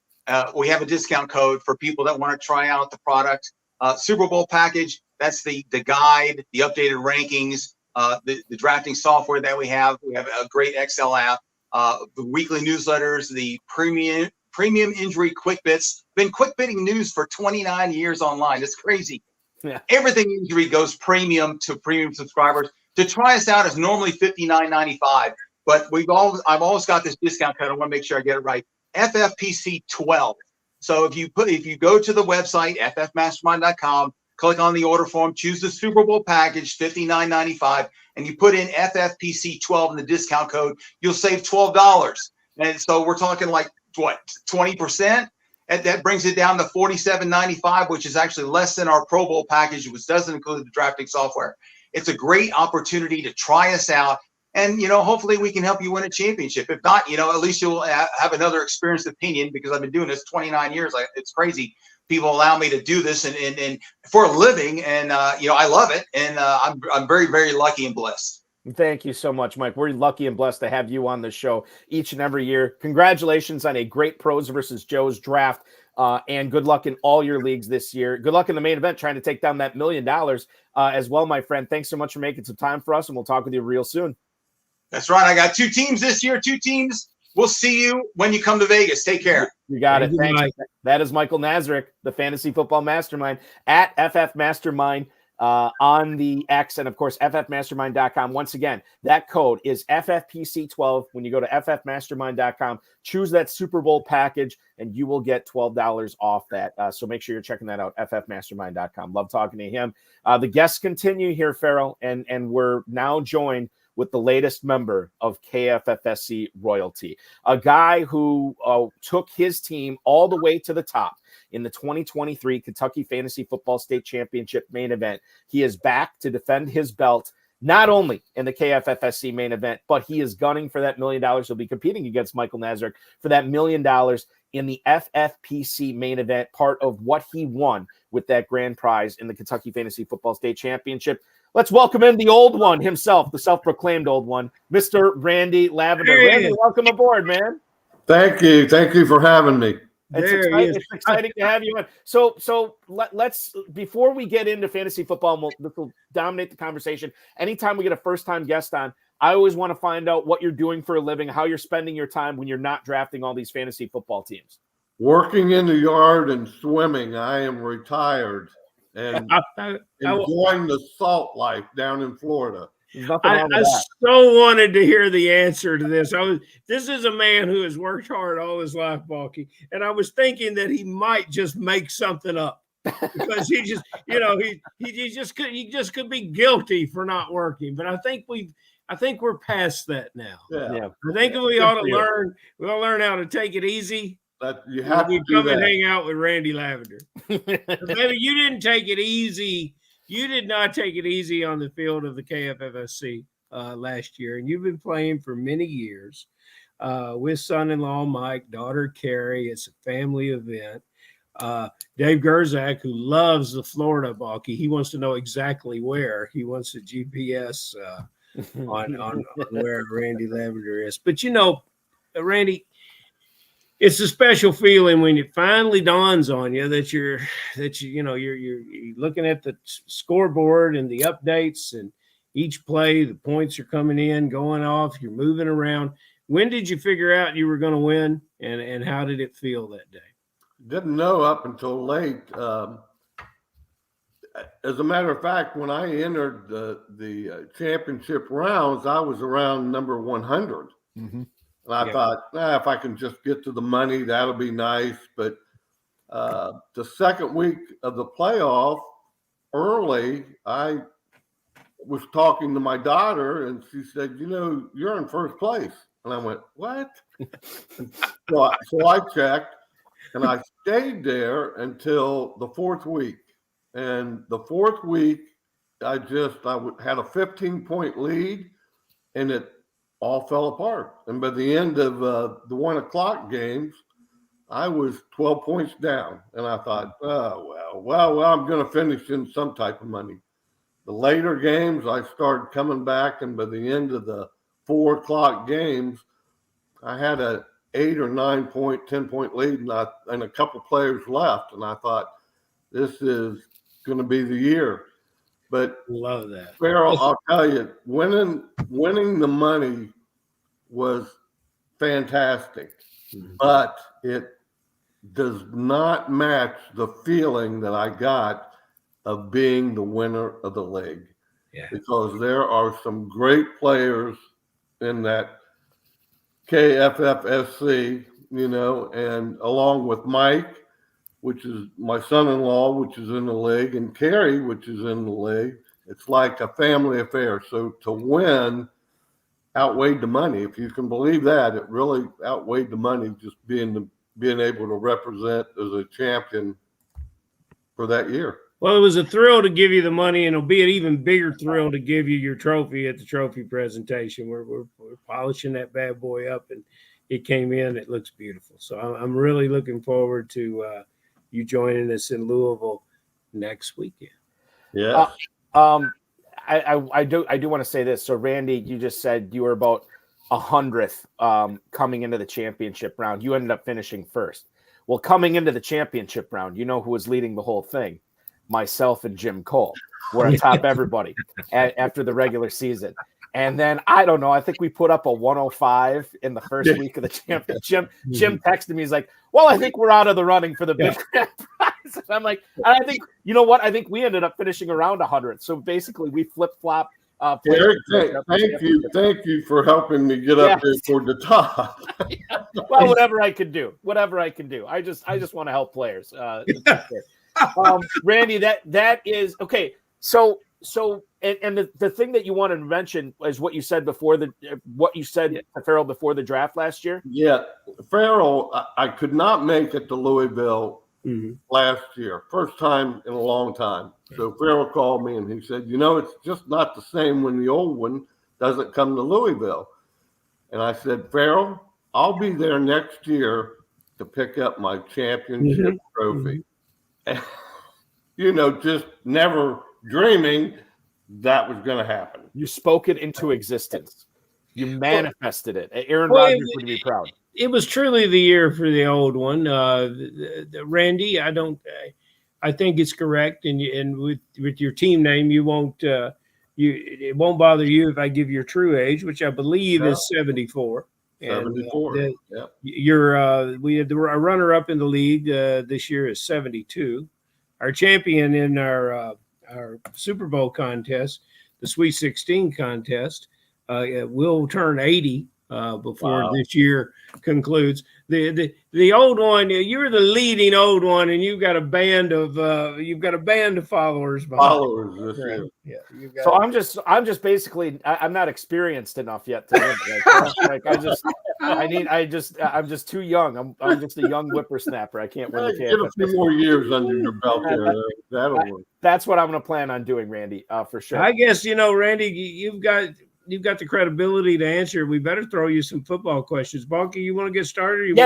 Speaker 5: We have a discount code for people that want to try out the product. Super Bowl package. That's the guide, the updated rankings, the drafting software that we have. We have a great Excel app, the weekly newsletters, the premium injury quick bits. Been quick bitting news for 29 years online. It's crazy. Yeah. Everything injury goes premium to premium subscribers. To try us out is normally $59.95, but I've always got this discount code. I want to make sure I get it right. FFPC 12. So if you go to the website ffmastermind.com, click on the order form, choose the Super Bowl package, $59.95, and you put in FFPC 12 in the discount code, you'll save $12. And so we're talking like what, 20%? And that brings it down to $47.95, which is actually less than our Pro Bowl package, which doesn't include the drafting software. It's a great opportunity to try us out. And, hopefully we can help you win a championship. If not, at least you'll have another experienced opinion, because I've been doing this 29 years. It's crazy. People allow me to do this and for a living. And, I love it. And I'm very, very lucky and blessed.
Speaker 1: Thank you so much, Mike. We're lucky and blessed to have you on the show each and every year. Congratulations on a great Pros versus Joes draft. And good luck in all your leagues this year. Good luck in the main event, trying to take down that $1 million as well, my friend. Thanks so much for making some time for us, and we'll talk with you real soon.
Speaker 5: That's right. I got 2 teams this year, 2 teams. We'll see you when you come to Vegas. Take care.
Speaker 1: You got it. Thanks. That is Michael Nazarek, the Fantasy Football Mastermind, at FF Mastermind on the X, and of course, ffmastermind.com. Once again, that code is FFPC12. When you go to ffmastermind.com, choose that Super Bowl package, and you will get $12 off that. So make sure you're checking that out, ffmastermind.com. Love talking to him. The guests continue here, Ferrell, and we're now joined with the latest member of KFFSC royalty, a guy who took his team all the way to the top in the 2023 Kentucky Fantasy Football State Championship main event. He is back to defend his belt, not only in the KFFSC main event, but he is gunning for that $1 million. He'll be competing against Michael Nazarek for that $1 million in the FFPC main event, part of what he won with that grand prize in the Kentucky Fantasy Football State Championship. Let's welcome in the old one himself, the self-proclaimed old one, Mr. Randy Lavender.
Speaker 4: Hey.
Speaker 1: Randy, welcome aboard, man.
Speaker 6: Thank you. Thank you for having me.
Speaker 1: It's exciting to have you on. So let's, before we get into fantasy football, this will dominate the conversation. Anytime we get a first-time guest on, I always want to find out what you're doing for a living, how you're spending your time when you're not drafting all these fantasy football teams.
Speaker 6: Working in the yard and swimming. I am retired and enjoying the salt life down in Florida.
Speaker 1: There's nothing wrong with
Speaker 4: I
Speaker 1: that.
Speaker 4: so wanted to hear the answer to this. This is a man who has worked hard all his life, Balky, and I was thinking that he might just make something up because he just, he just could be guilty for not working. But I think we're past that now.
Speaker 6: Yeah.
Speaker 4: I think we ought to learn. We ought to learn how to take it easy.
Speaker 6: That you have to
Speaker 4: come and
Speaker 6: that.
Speaker 4: hang out with Randy Lavender. Maybe you didn't take it easy. You did not take it easy on the field of the KFFSC last year, and you've been playing for many years with son-in-law Mike, daughter Carrie. It's a family event. Dave Gerzak, who loves the Florida Balky, he wants to know exactly where. He wants a GPS on where Randy Lavender is. But Randy, it's a special feeling when it finally dawns on you that you're looking at the scoreboard and the updates and each play, the points are coming in, going off, you're moving around. When did you figure out you were going to win, and how did it feel that day?
Speaker 6: Didn't know up until late. As a matter of fact, when I entered the championship rounds, I was around number 100.
Speaker 1: Mm-hmm.
Speaker 6: And I thought, if I can just get to the money, that'll be nice. But the second week of the playoff, early, I was talking to my daughter, and she said, you're in first place. And I went, what? So I checked, and I stayed there until the fourth week. And the fourth week, I had a 15-point lead, and it all fell apart. And by the end of the 1 o'clock games, I was 12 points down. And I thought, well, I'm going to finish in some type of money. The later games, I started coming back. And by the end of the 4 o'clock games, I had a 8 or 9 point, 10-point lead and a couple players left. And I thought, this is going to be the year. But
Speaker 4: love that.
Speaker 6: Ferrell, I'll tell you, winning the money was fantastic, but it does not match the feeling that I got of being the winner of the league. Yeah. Because there are some great players in that KFFSC, and along with Mike, which is my son-in-law, which is in the league, and Carrie, which is in the league. It's like a family affair. So to win outweighed the money. If you can believe that, it really outweighed the money, just being able to represent as a champion for that year.
Speaker 4: Well, it was a thrill to give you the money, and it'll be an even bigger thrill to give you your trophy at the trophy presentation. We're polishing that bad boy up, and it came in. It looks beautiful. So I'm really looking forward to you joining us in Louisville next weekend.
Speaker 6: Yeah.
Speaker 1: I do want to say this. So Randy, you just said you were about 100th coming into the championship round. You ended up finishing first. Well, coming into the championship round, you know who was leading the whole thing? Myself and Jim Cole were atop everybody after the regular season. And then, I don't know, I think we put up a 105 in the first week of the championship. Jim texted me, he's like, well, I think we're out of the running for the big grand prize. And I'm like, and I think, you know what? I think we ended up finishing around 100. So basically, we flip-flop.
Speaker 6: Eric, thank you for helping me get up there toward the top.
Speaker 1: Well, whatever I can do. I just want to help players. Randy, that is okay. So the thing that you wanted to mention is what you said to Ferrell before the draft last year.
Speaker 6: Yeah, Ferrell, I could not make it to Louisville last year, first time in a long time. So Ferrell called me and he said, it's just not the same when the old one doesn't come to Louisville. And I said, Ferrell, I'll be there next year to pick up my championship trophy. Just never dreaming that was going to happen.
Speaker 1: You spoke it into existence. You manifested it. Aaron Rodgers would be proud.
Speaker 4: It was truly the year for the old one. Randy, I think it's correct. And with your team name, you won't it won't bother you if I give your true age, which I believe is 74.
Speaker 6: 74.
Speaker 4: We had a runner-up in the league this year is 72. Our champion in our Super Bowl contest, the Sweet 16 contest, will turn 80 before this year concludes. The old one, you're the leading old one, and you've got a band of followers behind.
Speaker 6: This year.
Speaker 4: Yeah.
Speaker 1: So I'm just basically I'm not experienced enough yet to win. I'm just too young. I'm just a young whippersnapper. I can't win the
Speaker 6: Get a few more years under your belt there. That'll work.
Speaker 1: That's what I'm going to plan on doing, Randy, for sure.
Speaker 4: I guess, Randy, you've got the credibility to answer. We better throw you some football questions. Balky, you want to get started?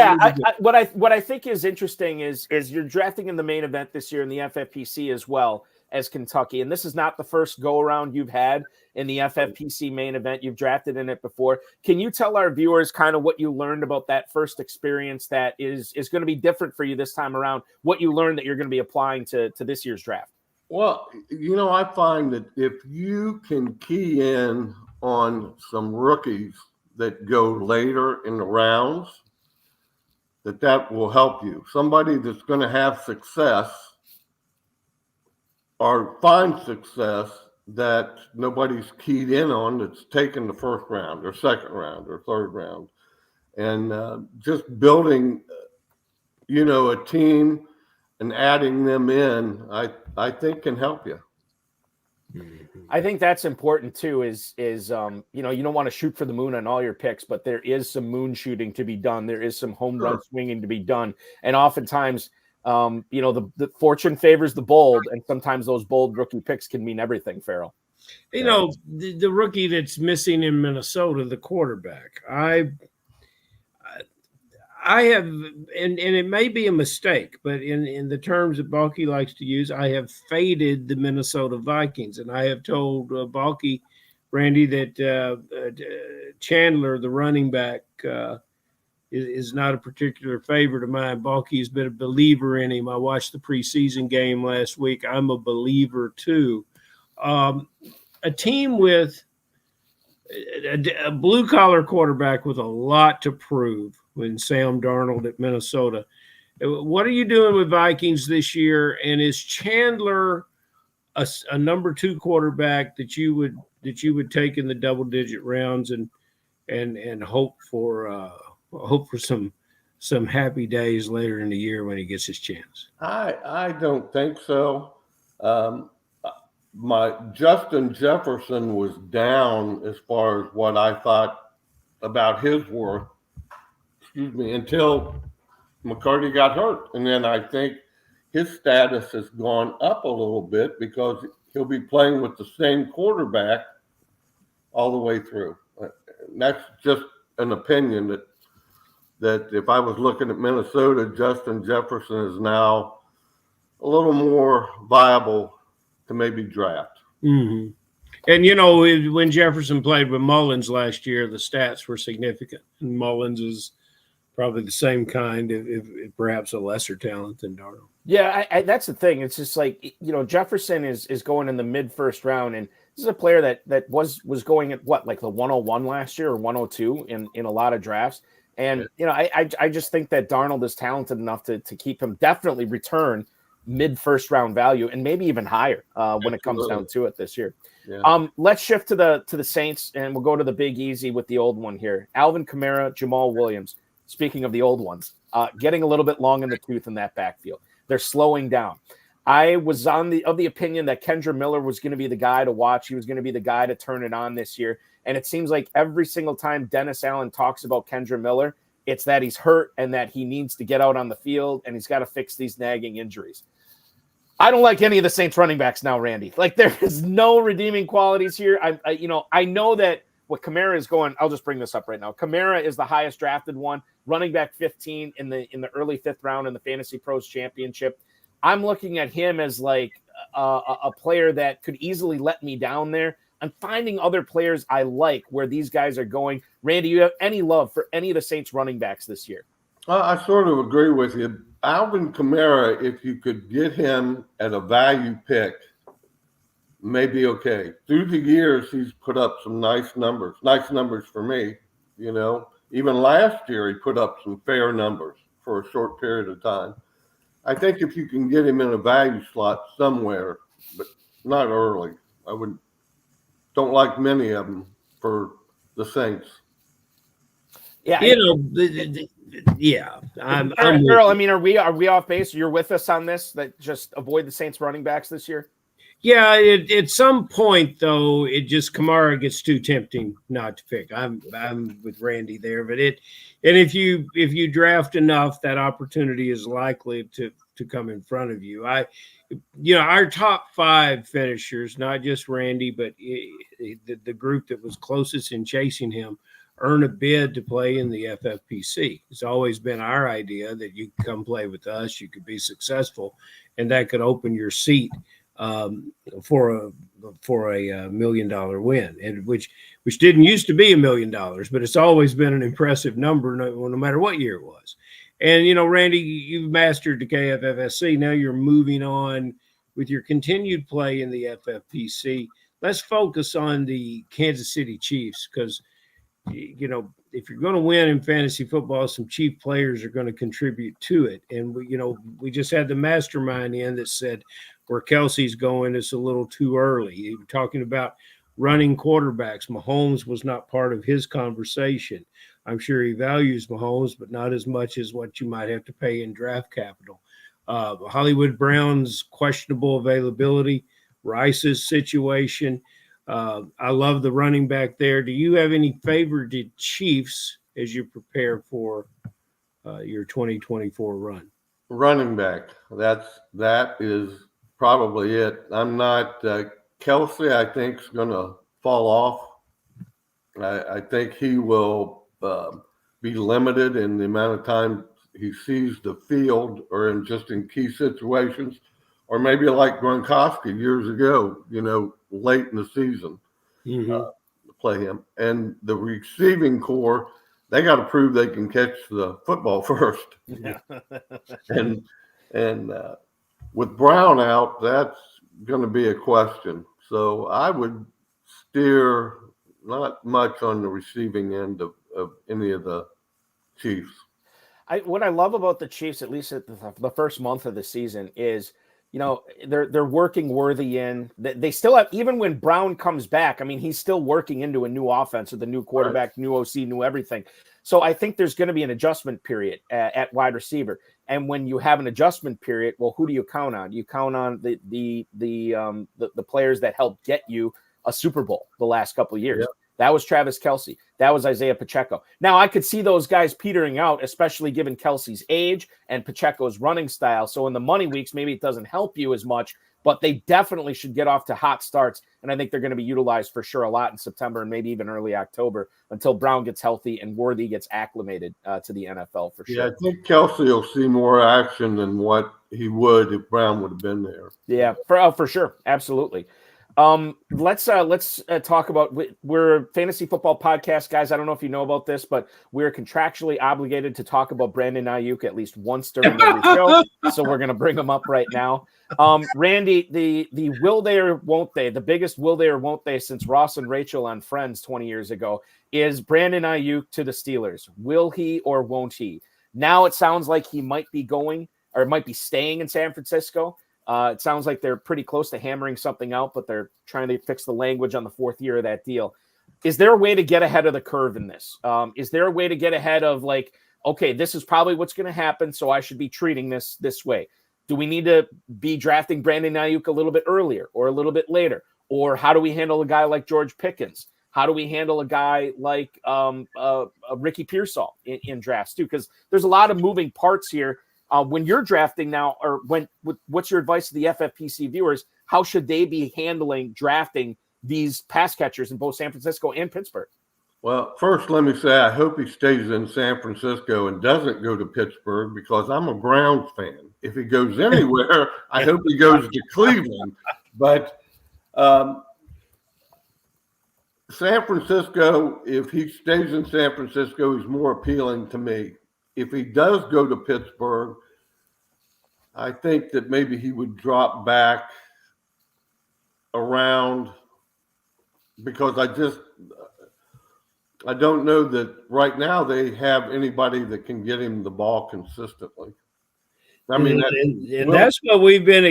Speaker 1: What I think is interesting is you're drafting in the main event this year in the FFPC as well as Kentucky, and this is not the first go around you've had in the FFPC main event. You've drafted in it before. Can you tell our viewers kind of what you learned about that first experience that is going to be different for you this time around? What you learned that you're going to be applying to this year's draft?
Speaker 6: Well, I find that if you can key in on some rookies that go later in the rounds, that will help you. Somebody that's going to have success or find success that nobody's keyed in on, that's taken the first round or second round or third round. And just building, a team and adding them in, I think can help you.
Speaker 1: I think that's important too. Is you don't want to shoot for the moon on all your picks, but there is some moon shooting to be done. There is some home run swinging to be done, and oftentimes, the fortune favors the bold, and sometimes those bold rookie picks can mean everything. Ferrell,
Speaker 4: the rookie that's missing in Minnesota, the quarterback. I have, and it may be a mistake, but in the terms that Balky likes to use, I have faded the Minnesota Vikings. And I have told Balky, Randy, that Chandler, the running back, is not a particular favorite of mine. Balky has been a believer in him. I watched the preseason game last week. I'm a believer too. A team with a blue-collar quarterback with a lot to prove when Sam Darnold at Minnesota. What are you doing with Vikings this year? And is Chandler a number 2 quarterback that you would take in the double-digit rounds and hope for some happy days later in the year when he gets his chance?
Speaker 6: I don't think so. My Justin Jefferson was down as far as what I thought about his worth, until McCarty got hurt. And then I think his status has gone up a little bit because he'll be playing with the same quarterback all the way through. That's just an opinion that if I was looking at Minnesota, Justin Jefferson is now a little more viable to maybe draft.
Speaker 4: Mm-hmm. And, when Jefferson played with Mullins last year, the stats were significant. And Mullins is probably the same kind, if perhaps a lesser talent than Darnold.
Speaker 1: Yeah, that's the thing. It's just like, Jefferson is going in the mid-first round, and this is a player that was going at what, like the 101 last year or 102 in a lot of drafts. And, I just think that Darnold is talented enough to keep him, definitely return mid-first round value and maybe even higher when it comes down to it this year. Yeah. Let's shift to the Saints, and we'll go to the big easy with the old one here. Alvin Kamara, Jamal Williams. Speaking of the old ones, getting a little bit long in the tooth in that backfield. They're slowing down. I was of the opinion that Kendra Miller was going to be the guy to watch. He was going to be the guy to turn it on this year. And it seems like every single time Dennis Allen talks about Kendra Miller, it's that he's hurt and that he needs to get out on the field and he's got to fix these nagging injuries. I don't like any of the Saints running backs now, Randy. Like, there is no redeeming qualities here. I know that what Kamara is going, I'll just bring this up right now. Kamara is the highest drafted one, running back 15 in the early 5th round in the FantasyPros Championship. I'm looking at him as like a player that could easily let me down there. I'm finding other players I like where these guys are going. Randy, you have any love for any of the Saints running backs this year?
Speaker 6: I sort of agree with you. Alvin Kamara, if you could get him at a value pick, may be okay. Through the years, he's put up some nice numbers for me. Even last year, he put up some fair numbers for a short period of time. I think if you can get him in a value slot somewhere, but not early, don't like many of them for the Saints.
Speaker 4: Yeah, I'm
Speaker 1: Ferrell, I mean, are we off base? You're with us on this, that just avoid the Saints running backs this year?
Speaker 4: Yeah, at some point though, Kamara gets too tempting not to pick. I'm with Randy there, but if you draft enough, that opportunity is likely to come in front of you. Our top 5 finishers, not just Randy, but the group that was closest in chasing him, earn a bid to play in the FFPC. It's always been our idea that you could come play with us, you could be successful, and that could open your seat for a $1 million win, and which didn't used to be $1 million, but it's always been an impressive number, no matter what year it was. And Randy, you've mastered the KFFSC. Now you're moving on with your continued play in the FFPC. Let's focus on the Kansas City Chiefs, because if you're going to win in fantasy football, some Chief players are going to contribute to it. And we just had the Mastermind in that said where Kelsey's going, it's a little too early. You were talking about running quarterbacks. Mahomes was not part of his conversation. I'm sure he values Mahomes, but not as much as what you might have to pay in draft capital. Hollywood Brown's questionable availability, Rice's situation. I love the running back there. Do you have any favorited Chiefs as you prepare for your 2024 run?
Speaker 6: Running back. That is probably it. I'm not Kelsey. I think is going to fall off. I think he will be limited in the amount of time he sees the field, or in key situations, or maybe like Gronkowski years ago. Late in the season, play him. And the receiving core, they got to prove they can catch the football first.
Speaker 1: Yeah.
Speaker 6: and with Brown out, that's going to be a question. So I would steer not much on the receiving end of any of the Chiefs.
Speaker 1: What I love about the Chiefs, at least at the first month of the season, is they're working Worthy in. They still have, even when Brown comes back, I mean, he's still working into a new offense with a new quarterback, right, new OC, new everything. So I think there's going to be an adjustment period at wide receiver. And when you have an adjustment period, well, who do you count on? You count on the players that helped get you a Super Bowl the last couple of years. Yep. That was Travis Kelce. That was Isaiah Pacheco. Now, I could see those guys petering out, especially given Kelce's age and Pacheco's running style. So in the money weeks, maybe it doesn't help you as much, but they definitely should get off to hot starts. And I think they're going to be utilized for sure a lot in September and maybe even early October until Brown gets healthy and Worthy gets acclimated to the NFL for sure.
Speaker 6: Yeah, I think Kelce will see more action than what he would if Brown would have been there.
Speaker 1: Yeah, for sure. Absolutely. Let's talk about, we're a fantasy football podcast, guys. I don't know if you know about this, but we're contractually obligated to talk about Brandon Aiyuk at least once during every show. So we're going to bring him up right now. Randy, the will they or won't they, the biggest will they or won't they since Ross and Rachel on Friends 20 years ago is Brandon Aiyuk to the Steelers. Will he or won't he? Now it sounds like he might be going or might be staying in San Francisco. It sounds like they're pretty close to hammering something out, but they're trying to fix the language on the 4th year of that deal. Is there a way to get ahead of the curve in this? Is there a way to get ahead of like, okay, this is probably what's going to happen, so I should be treating this way? Do we need to be drafting Brandon Aiyuk a little bit earlier or a little bit later? Or how do we handle a guy like George Pickens? How do we handle a guy like Ricky Pearsall in drafts too? Because there's a lot of moving parts here. When you're drafting now, or what's your advice to the FFPC viewers? How should they be handling drafting these pass catchers in both San Francisco and Pittsburgh?
Speaker 6: Well, first, let me say I hope he stays in San Francisco and doesn't go to Pittsburgh because I'm a Browns fan. If he goes anywhere, I hope he goes to Cleveland. But San Francisco, if he stays in San Francisco, is more appealing to me. If he does go to Pittsburgh, I think that maybe he would drop back around because I don't know that right now they have anybody that can get him the ball consistently. I mean,
Speaker 4: and that's what we've been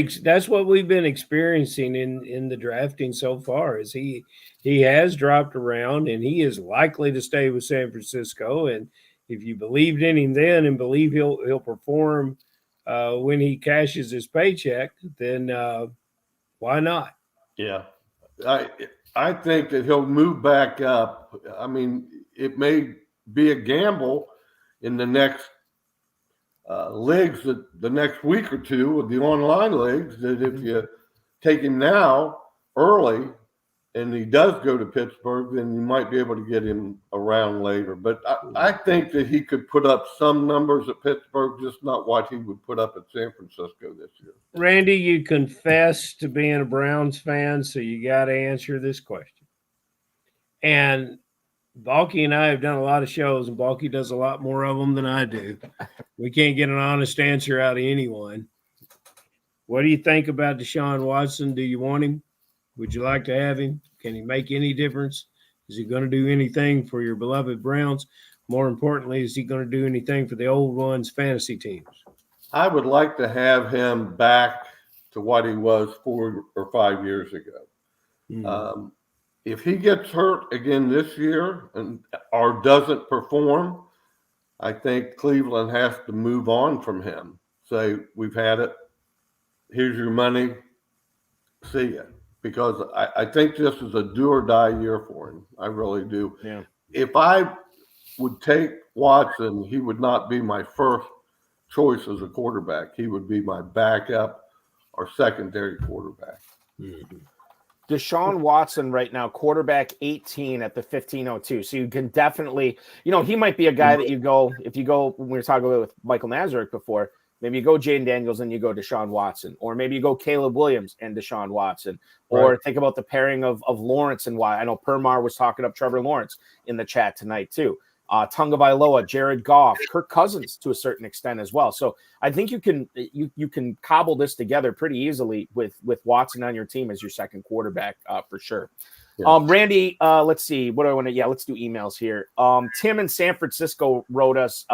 Speaker 4: experiencing in the drafting so far. Is he has dropped around, and he is likely to stay with San Francisco. And if you believed in him then and believe he'll perform when he cashes his paycheck, then why not?
Speaker 6: Yeah, I think that he'll move back up. I mean, it may be a gamble in the next leagues, that the next week or two with the online leagues, that if you take him now early and he does go to Pittsburgh, then you might be able to get him around later. But I think that he could put up some numbers at Pittsburgh, just not what he would put up at San Francisco this year.
Speaker 4: Randy, you confess to being a Browns fan, so you got to answer this question. And Balky and I have done a lot of shows, and Balky does a lot more of them than I do. We can't get an honest answer out of anyone. What do you think about Deshaun Watson? Do you want him? Would you like to have him? Can he make any difference? Is he going to do anything for your beloved Browns? More importantly, is he going to do anything for the old ones' fantasy teams?
Speaker 6: I would like to have him back to what he was 4 or 5 years ago. If he gets hurt again this year or doesn't perform, I think Cleveland has to move on from him. Say, we've had it. Here's your money. See ya. Because I think this is a do or die year for him. I really do.
Speaker 1: Yeah.
Speaker 6: If I would take Watson, he would not be my first choice as a quarterback. He would be my backup or secondary quarterback.
Speaker 1: Deshaun Watson right now, quarterback 18 at the 1502. So you can definitely, he might be a guy that you go, if you go, when we were talking about with Michael Nazarek before, maybe you go Jaden Daniels and you go Deshaun Watson, or maybe you go Caleb Williams and Deshaun Watson, or think about the pairing of Lawrence and why. I know Permar was talking up Trevor Lawrence in the chat tonight too. Tagovailoa, Jared Goff, Kirk Cousins to a certain extent as well. So I think you can cobble this together pretty easily with Watson on your team as your second quarterback for sure. Yeah. Randy, let's see. What do I want to? Yeah, let's do emails here. Tim in San Francisco wrote us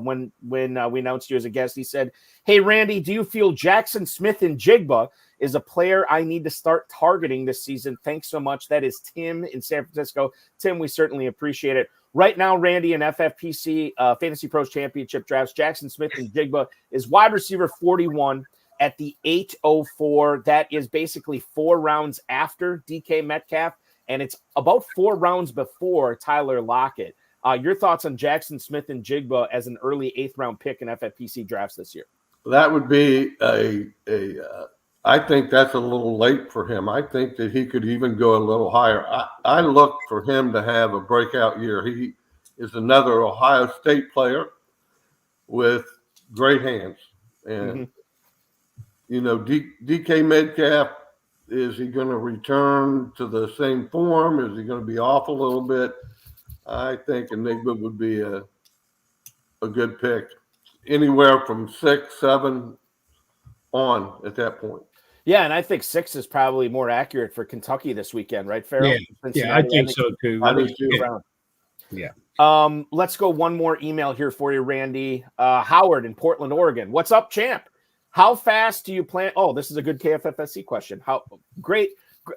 Speaker 1: when we announced you as a guest. He said, "Hey Randy, do you feel Jackson Smith and Jigba is a player I need to start targeting this season? Thanks so much." That is Tim in San Francisco. Tim, we certainly appreciate it. Right now, Randy, in FFPC Fantasy Pros Championship drafts, Jackson Smith and Jigba is wide receiver 41 at the 804. That is basically 4 rounds after DK Metcalf, and it's about 4 rounds before Tyler Lockett. Your thoughts on Jackson Smith and Jigba as an early 8th round pick in FFPC drafts this year?
Speaker 6: That would be I think that's a little late for him. I think that he could even go a little higher. I look for him to have a breakout year. He is another Ohio State player with great hands. And, DK Metcalf, is he going to return to the same form? Is he going to be off a little bit? I think Enigma would be a good pick. Anywhere from 6, 7 on at that point.
Speaker 1: Yeah, and I think 6 is probably more accurate for Kentucky this weekend, right, Ferrell?
Speaker 4: Yeah, I think so too.
Speaker 1: Yeah. Let's go one more email here for you, Randy. Howard in Portland, Oregon. What's up, champ? How fast do you plan? Oh, this is a good KFFSC question. How great.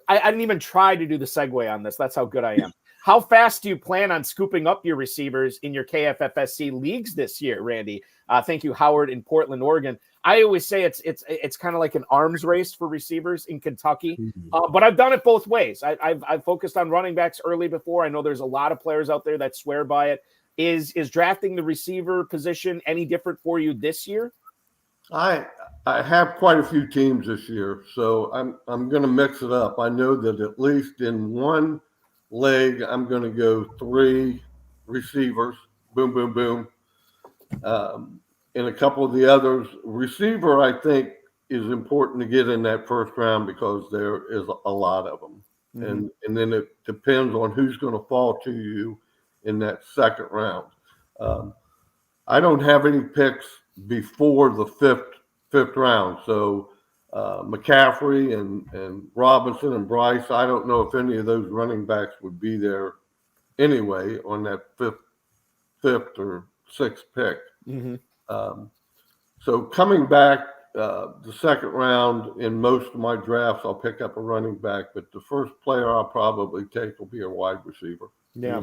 Speaker 1: I didn't even try to do the segue on this. That's how good I am. How fast do you plan on scooping up your receivers in your KFFSC leagues this year, Randy? Thank you, Howard in Portland, Oregon. I always say it's kind of like an arms race for receivers in Kentucky, but I've done it both ways. I've focused on running backs early before. I know there's a lot of players out there that swear by it. Is drafting the receiver position any different for you this year?
Speaker 6: I have quite a few teams this year, so I'm going to mix it up. I know that at least in one leg, I'm going to go 3 receivers, boom, boom, boom. In a couple of the others, receiver, I think, is important to get in that first round because there is a lot of them. And then it depends on who's going to fall to you in that second round. I don't have any picks before the fifth round. So McCaffrey and Robinson and Bryce. I don't know if any of those running backs would be there anyway on that fifth or sixth pick. So coming back the second round in most of my drafts, I'll pick up a running back, but the first player I'll probably take will be a wide receiver.
Speaker 1: Yeah.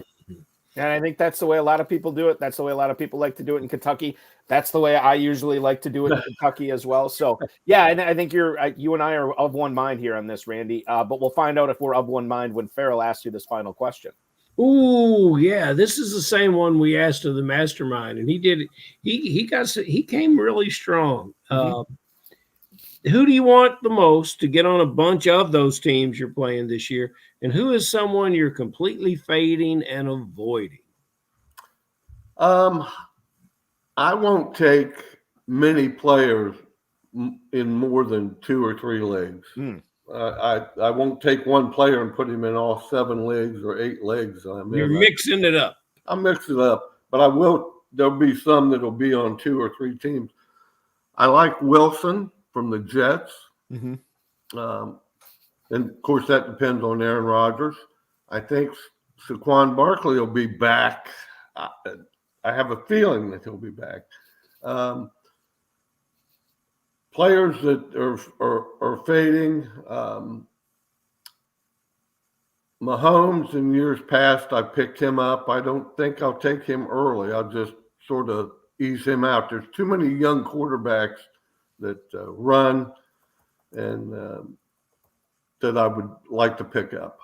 Speaker 1: And I think that's the way a lot of people do it. That's the way a lot of people like to do it in Kentucky. That's the way I usually like to do it in Kentucky as well. So, yeah, and I think you and I are of one mind here on this, Randy. But we'll find out if we're of one mind when Ferrell asks you this final question.
Speaker 4: Ooh, yeah, this is the same one we asked of the Mastermind, and he did. He came really strong. Who do you want the most to get on a bunch of those teams you're playing this year? And who is someone you're completely fading and avoiding?
Speaker 6: I won't take many players in more than 2 or 3 leagues. I won't take one player and put him in all 7 leagues or 8 leagues.
Speaker 4: You're mixing it up.
Speaker 6: I'll mix it up, but I will. There'll be some that'll be on 2 or 3 teams. I like Wilson from the Jets. And of course, that depends on Aaron Rodgers. I think Saquon Barkley will be back. I have a feeling that he'll be back. Players that are fading. Mahomes, in years past, I picked him up. I don't think I'll take him early. I'll just sort of ease him out. There's too many young quarterbacks that run and that I would like to pick up.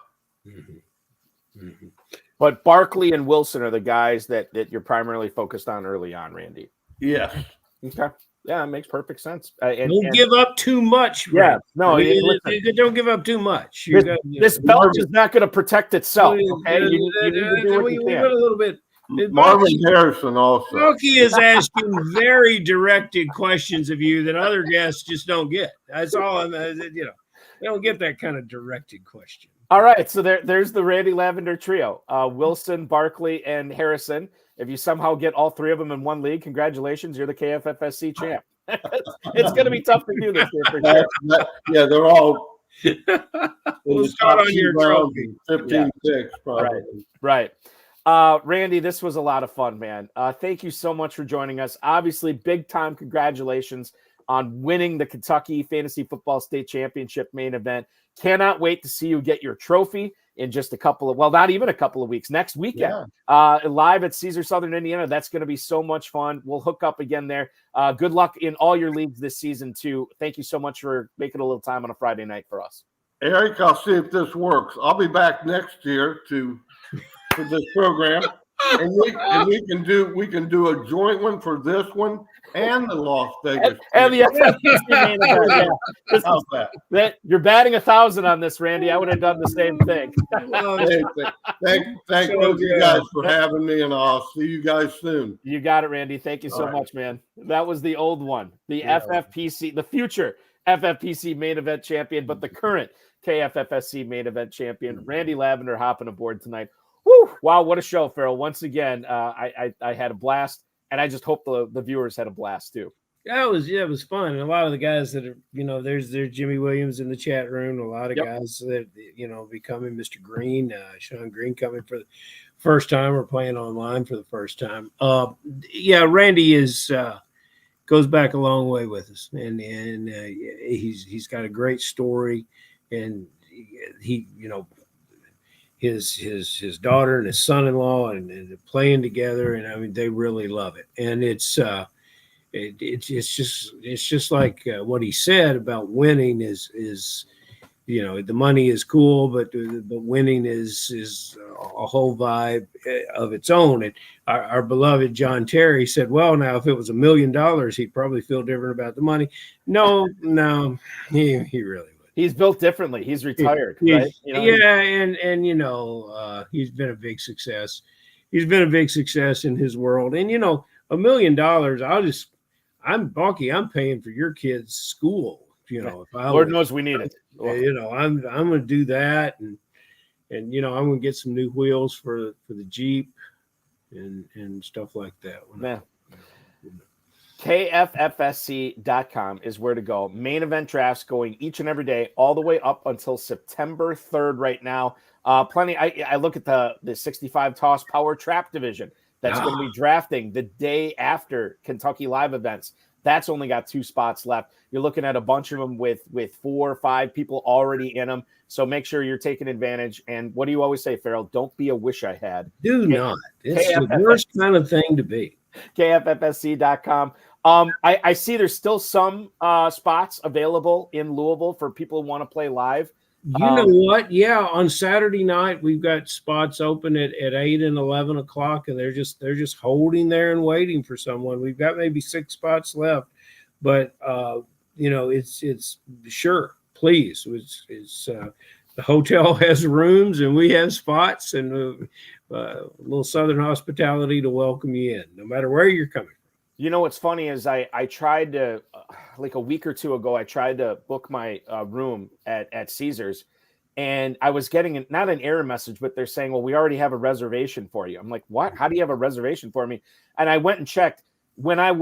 Speaker 1: But Barkley and Wilson are the guys that you're primarily focused on early on, Randy.
Speaker 6: Yes.
Speaker 1: Okay. Yeah, it makes perfect sense.
Speaker 4: Don't give up too much.
Speaker 1: Yeah, no,
Speaker 4: don't give up too much.
Speaker 1: This belt is not going to protect itself. Okay, you need to do what you can.
Speaker 4: A little bit.
Speaker 6: Marvin Harrison also.
Speaker 4: Rocky is asking very directed questions of you that other guests just don't get. That's all. They don't get that kind of directed question.
Speaker 1: All right, so there's the Randy Lavender trio: Wilson, Barkley, and Harrison. If you somehow get all 3 of them in one league, congratulations, you're the KFFSC champ. It's going to be tough to do this year for sure.
Speaker 6: Yeah, they're all.
Speaker 4: We'll start on your trophy.
Speaker 6: 15 picks, probably.
Speaker 1: Right. Randy, this was a lot of fun, man. Thank you so much for joining us. Obviously, big time congratulations on winning the Kentucky Fantasy Football State Championship main event. Cannot wait to see you get your trophy in just not even a couple of weeks, next weekend, live at Caesar Southern Indiana. That's going to be so much fun. We'll hook up again there. Good luck in all your leagues this season too. Thank you so much for making a little time on a Friday night for us.
Speaker 6: Eric, I'll see if this works. I'll be back next year for this program, and we can do a joint one for this one and the Las Vegas
Speaker 1: and the FFPC main event. That you're batting 1,000 on this, Randy. I would have done the same thing.
Speaker 6: Thank both you guys for having me, and I'll see you guys soon.
Speaker 1: You got it, Randy. Thank you so much, man. That was the old one, the FFPC, the future FFPC main event champion, but the current KFFSC main event champion, Randy Lavender, hopping aboard tonight. Woo! Wow, what a show, Ferrell. Once again, I had a blast, and I just hope the viewers had a blast too.
Speaker 4: It was fun. And a lot of the guys that are, there's Jimmy Williams in the chat room. A lot of guys that, becoming Mr. Green, Sean Green coming for the first time or playing online for the first time. Randy goes back a long way with us, and he's got a great story, and he his daughter and his son-in-law and playing together, and I mean they really love it, and it's just like what he said about winning is the money is cool, but winning is a whole vibe of its own. And our beloved John Terry said, well, now if it was $1 million, he'd probably feel different about the money. No, he really would.
Speaker 1: He's built differently. He's retired, right?
Speaker 4: He's been a big success. He's been a big success in his world. And $1 million, I'm Balky. I'm paying for your kids' school.
Speaker 1: Lord knows we need it.
Speaker 4: I'm going to do that, and I'm going to get some new wheels for the Jeep and stuff like that.
Speaker 1: KFFSC.com is where to go. Main event drafts going each and every day, all the way up until September 3rd right now. Plenty. I look at the 65 toss power trap division that's going to be drafting the day after Kentucky Live events. That's only got 2 spots left. You're looking at a bunch of them with 4 or 5 people already in them. So make sure you're taking advantage. And what do you always say, Ferrell? Don't be a wish I had.
Speaker 4: Do not. It's the worst kind of thing to be.
Speaker 1: KFFSC.com. I see there's still some spots available in Louisville for people who want to play live.
Speaker 4: You know what? Yeah, on Saturday night we've got spots open at 8 and 11 o'clock, and they're just holding there and waiting for someone. We've got maybe 6 spots left, but it's sure, please. It's the hotel has rooms and we have spots, and a little Southern hospitality to welcome you in, no matter where you're coming from.
Speaker 1: You know what's funny is I tried to, like a week or 2 ago, I tried to book my room at Caesars, and I was getting not an error message, but they're saying, well, we already have a reservation for you. I'm like, what? How do you have a reservation for me? And I went and checked. When I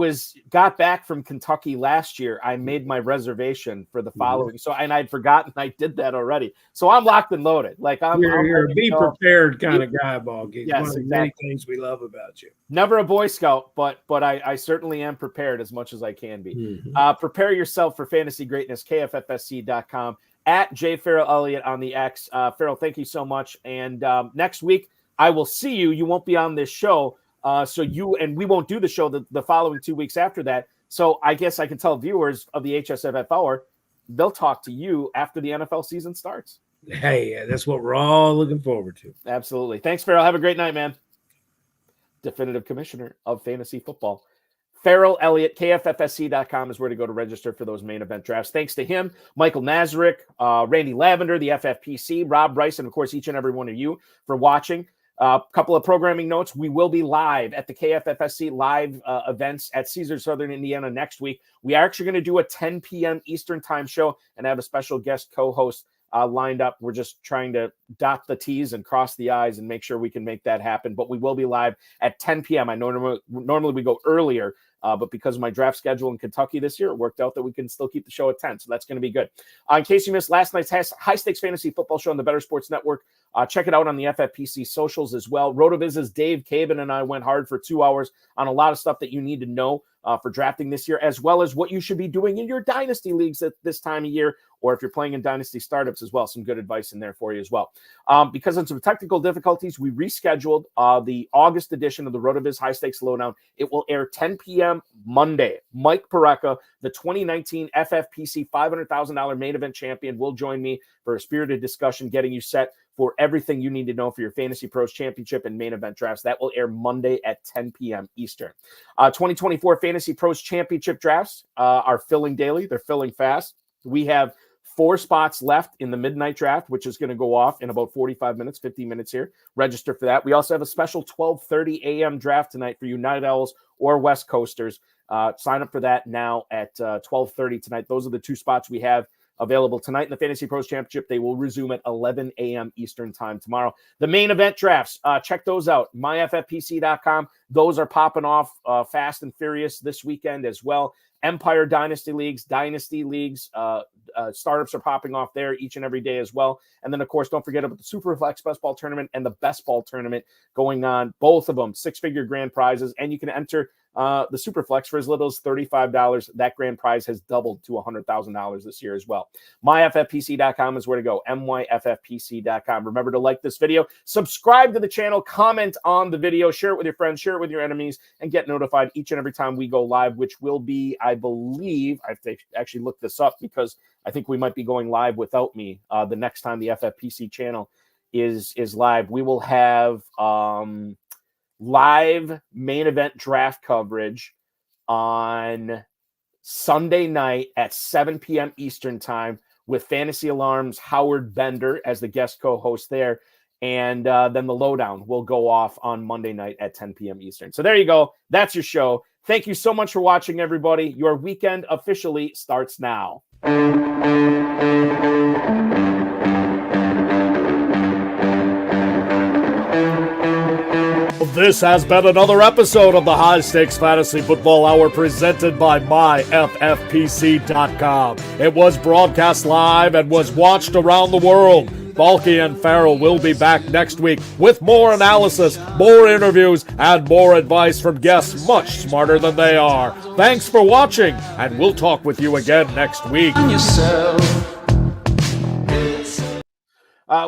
Speaker 1: got back from Kentucky last year, I made my reservation for the following. So, and I'd forgotten I did that already. So I'm locked and loaded. Like
Speaker 4: you're a be prepared kind of guy, Balky.
Speaker 1: Yes,
Speaker 4: one of the many things we love about you.
Speaker 1: Never a Boy Scout, but I certainly am prepared as much as I can be.
Speaker 4: Mm-hmm.
Speaker 1: Prepare yourself for fantasy greatness. KFFSC.com at jferrellelliott on the X. Ferrell, thank you so much. And next week I will see you. You won't be on this show. So we won't do the show the following 2 weeks after that. So I guess I can tell viewers of the HSFF Hour, they'll talk to you after the NFL season starts.
Speaker 4: Hey, that's what we're all looking forward to.
Speaker 1: Absolutely. Thanks, Ferrell. Have a great night, man. Definitive Commissioner of Fantasy Football. Ferrell Elliott, KFFSC.com is where to go to register for those main event drafts. Thanks to him, Michael Nazarek, Randy Lavender, the FFPC, Rob Bryce, and of course, each and every one of you for watching. A couple of programming notes. We will be live at the KFFSC live events at Caesars Southern Indiana next week. We are actually going to do a 10 p.m. Eastern time show and have a special guest co-host lined up. We're just trying to dot the T's and cross the I's and make sure we can make that happen. But we will be live at 10 p.m. I know normally we go earlier, but because of my draft schedule in Kentucky this year, it worked out that we can still keep the show at 10. So that's going to be good. In case you missed last night's High Stakes Fantasy Football Show on the Better Sports Network, check it out on the FFPC socials as well. RotoViz's Dave Caban and I went hard for 2 hours on a lot of stuff that you need to know for drafting this year, as well as what you should be doing in your dynasty leagues at this time of year, or if you're playing in dynasty startups as well. Some good advice in there for you as well. Because of some technical difficulties, we rescheduled the August edition of the RotoViz High Stakes Lowdown. It will air 10 p.m. Monday. Mike Pareca, the 2019 FFPC $500,000 main event champion, will join me for a spirited discussion, getting you set for everything you need to know for your Fantasy Pros Championship and main event drafts. That will air Monday at 10 p.m. Eastern. 2024 Fantasy Pros Championship drafts are filling daily. They're filling fast. We have 4 spots left in the midnight draft, which is going to go off in about 45 minutes, 50 minutes here. Register for that. We also have a special 12:30 a.m. draft tonight for you Night Owls or West Coasters. Sign up for that now at 12:30 tonight. Those are the 2 spots we have available tonight in the Fantasy Pros Championship. They will resume at 11 a.m. Eastern time tomorrow. The main event drafts, check those out. MyFFPC.com. Those are popping off fast and furious this weekend as well. Empire Dynasty Leagues, startups are popping off there each and every day as well. And then, of course, don't forget about the Superflex Best Ball Tournament and the Best Ball Tournament going on. Both of them, 6-figure grand prizes. And you can enter the Superflex for as little as $35. That grand prize has doubled to $100,000 this year as well. MyFFPC.com is where to go. MyFFPC.com. Remember to like this video, subscribe to the channel, comment on the video, share it with your friends, share it with your enemies, and get notified each and every time we go live, which will be, I believe, I have to actually look this up because I think we might be going live without me the next time the FFPC channel is live. We will have live main event draft coverage on Sunday night at 7 p.m. Eastern time with Fantasy Alarm's Howard Bender as the guest co-host there. And then the lowdown will go off on Monday night at 10 p.m. Eastern. So there you go. That's your show. Thank you so much for watching, everybody. Your weekend officially starts now.
Speaker 3: This has been another episode of the High Stakes Fantasy Football Hour presented by myffpc.com. It was broadcast live and was watched around the world. Balky and Ferrell will be back next week with more analysis, more interviews, and more advice from guests much smarter than they are. Thanks for watching, and we'll talk with you again next week.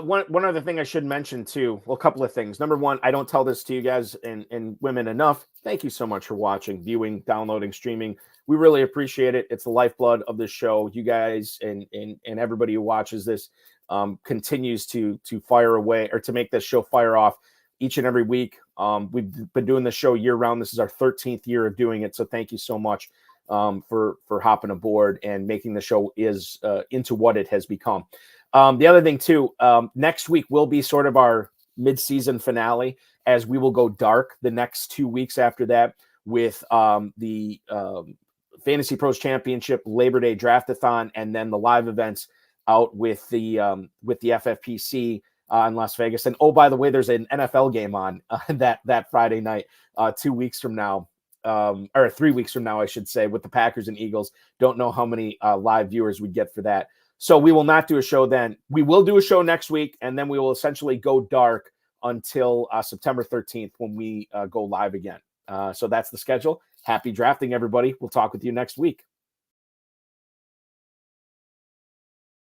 Speaker 1: One other thing I should mention too. Well, a couple of things. Number one, I don't tell this to you guys and women enough. Thank you so much for watching, viewing, downloading, streaming. We really appreciate it. It's the lifeblood of this show. You guys and everybody who watches this continues to fire away or to make this show fire off each and every week. We've been doing this show year round. This is our 13th year of doing it. So thank you so much for hopping aboard and making the show is into what it has become. The other thing too, next week will be sort of our mid-season finale, as we will go dark the next 2 weeks after that with the Fantasy Pros Championship, Labor Day Draftathon, and then the live events out with the FFPC in Las Vegas. And oh, by the way, there's an NFL game on that Friday night, 2 weeks from now, or 3 weeks from now, I should say, with the Packers and Eagles. Don't know how many live viewers we get for that. So we will not do a show then. We will do a show next week, and then we will essentially go dark until September 13th when we go live again. So that's the schedule. Happy drafting, everybody. We'll talk with you next week.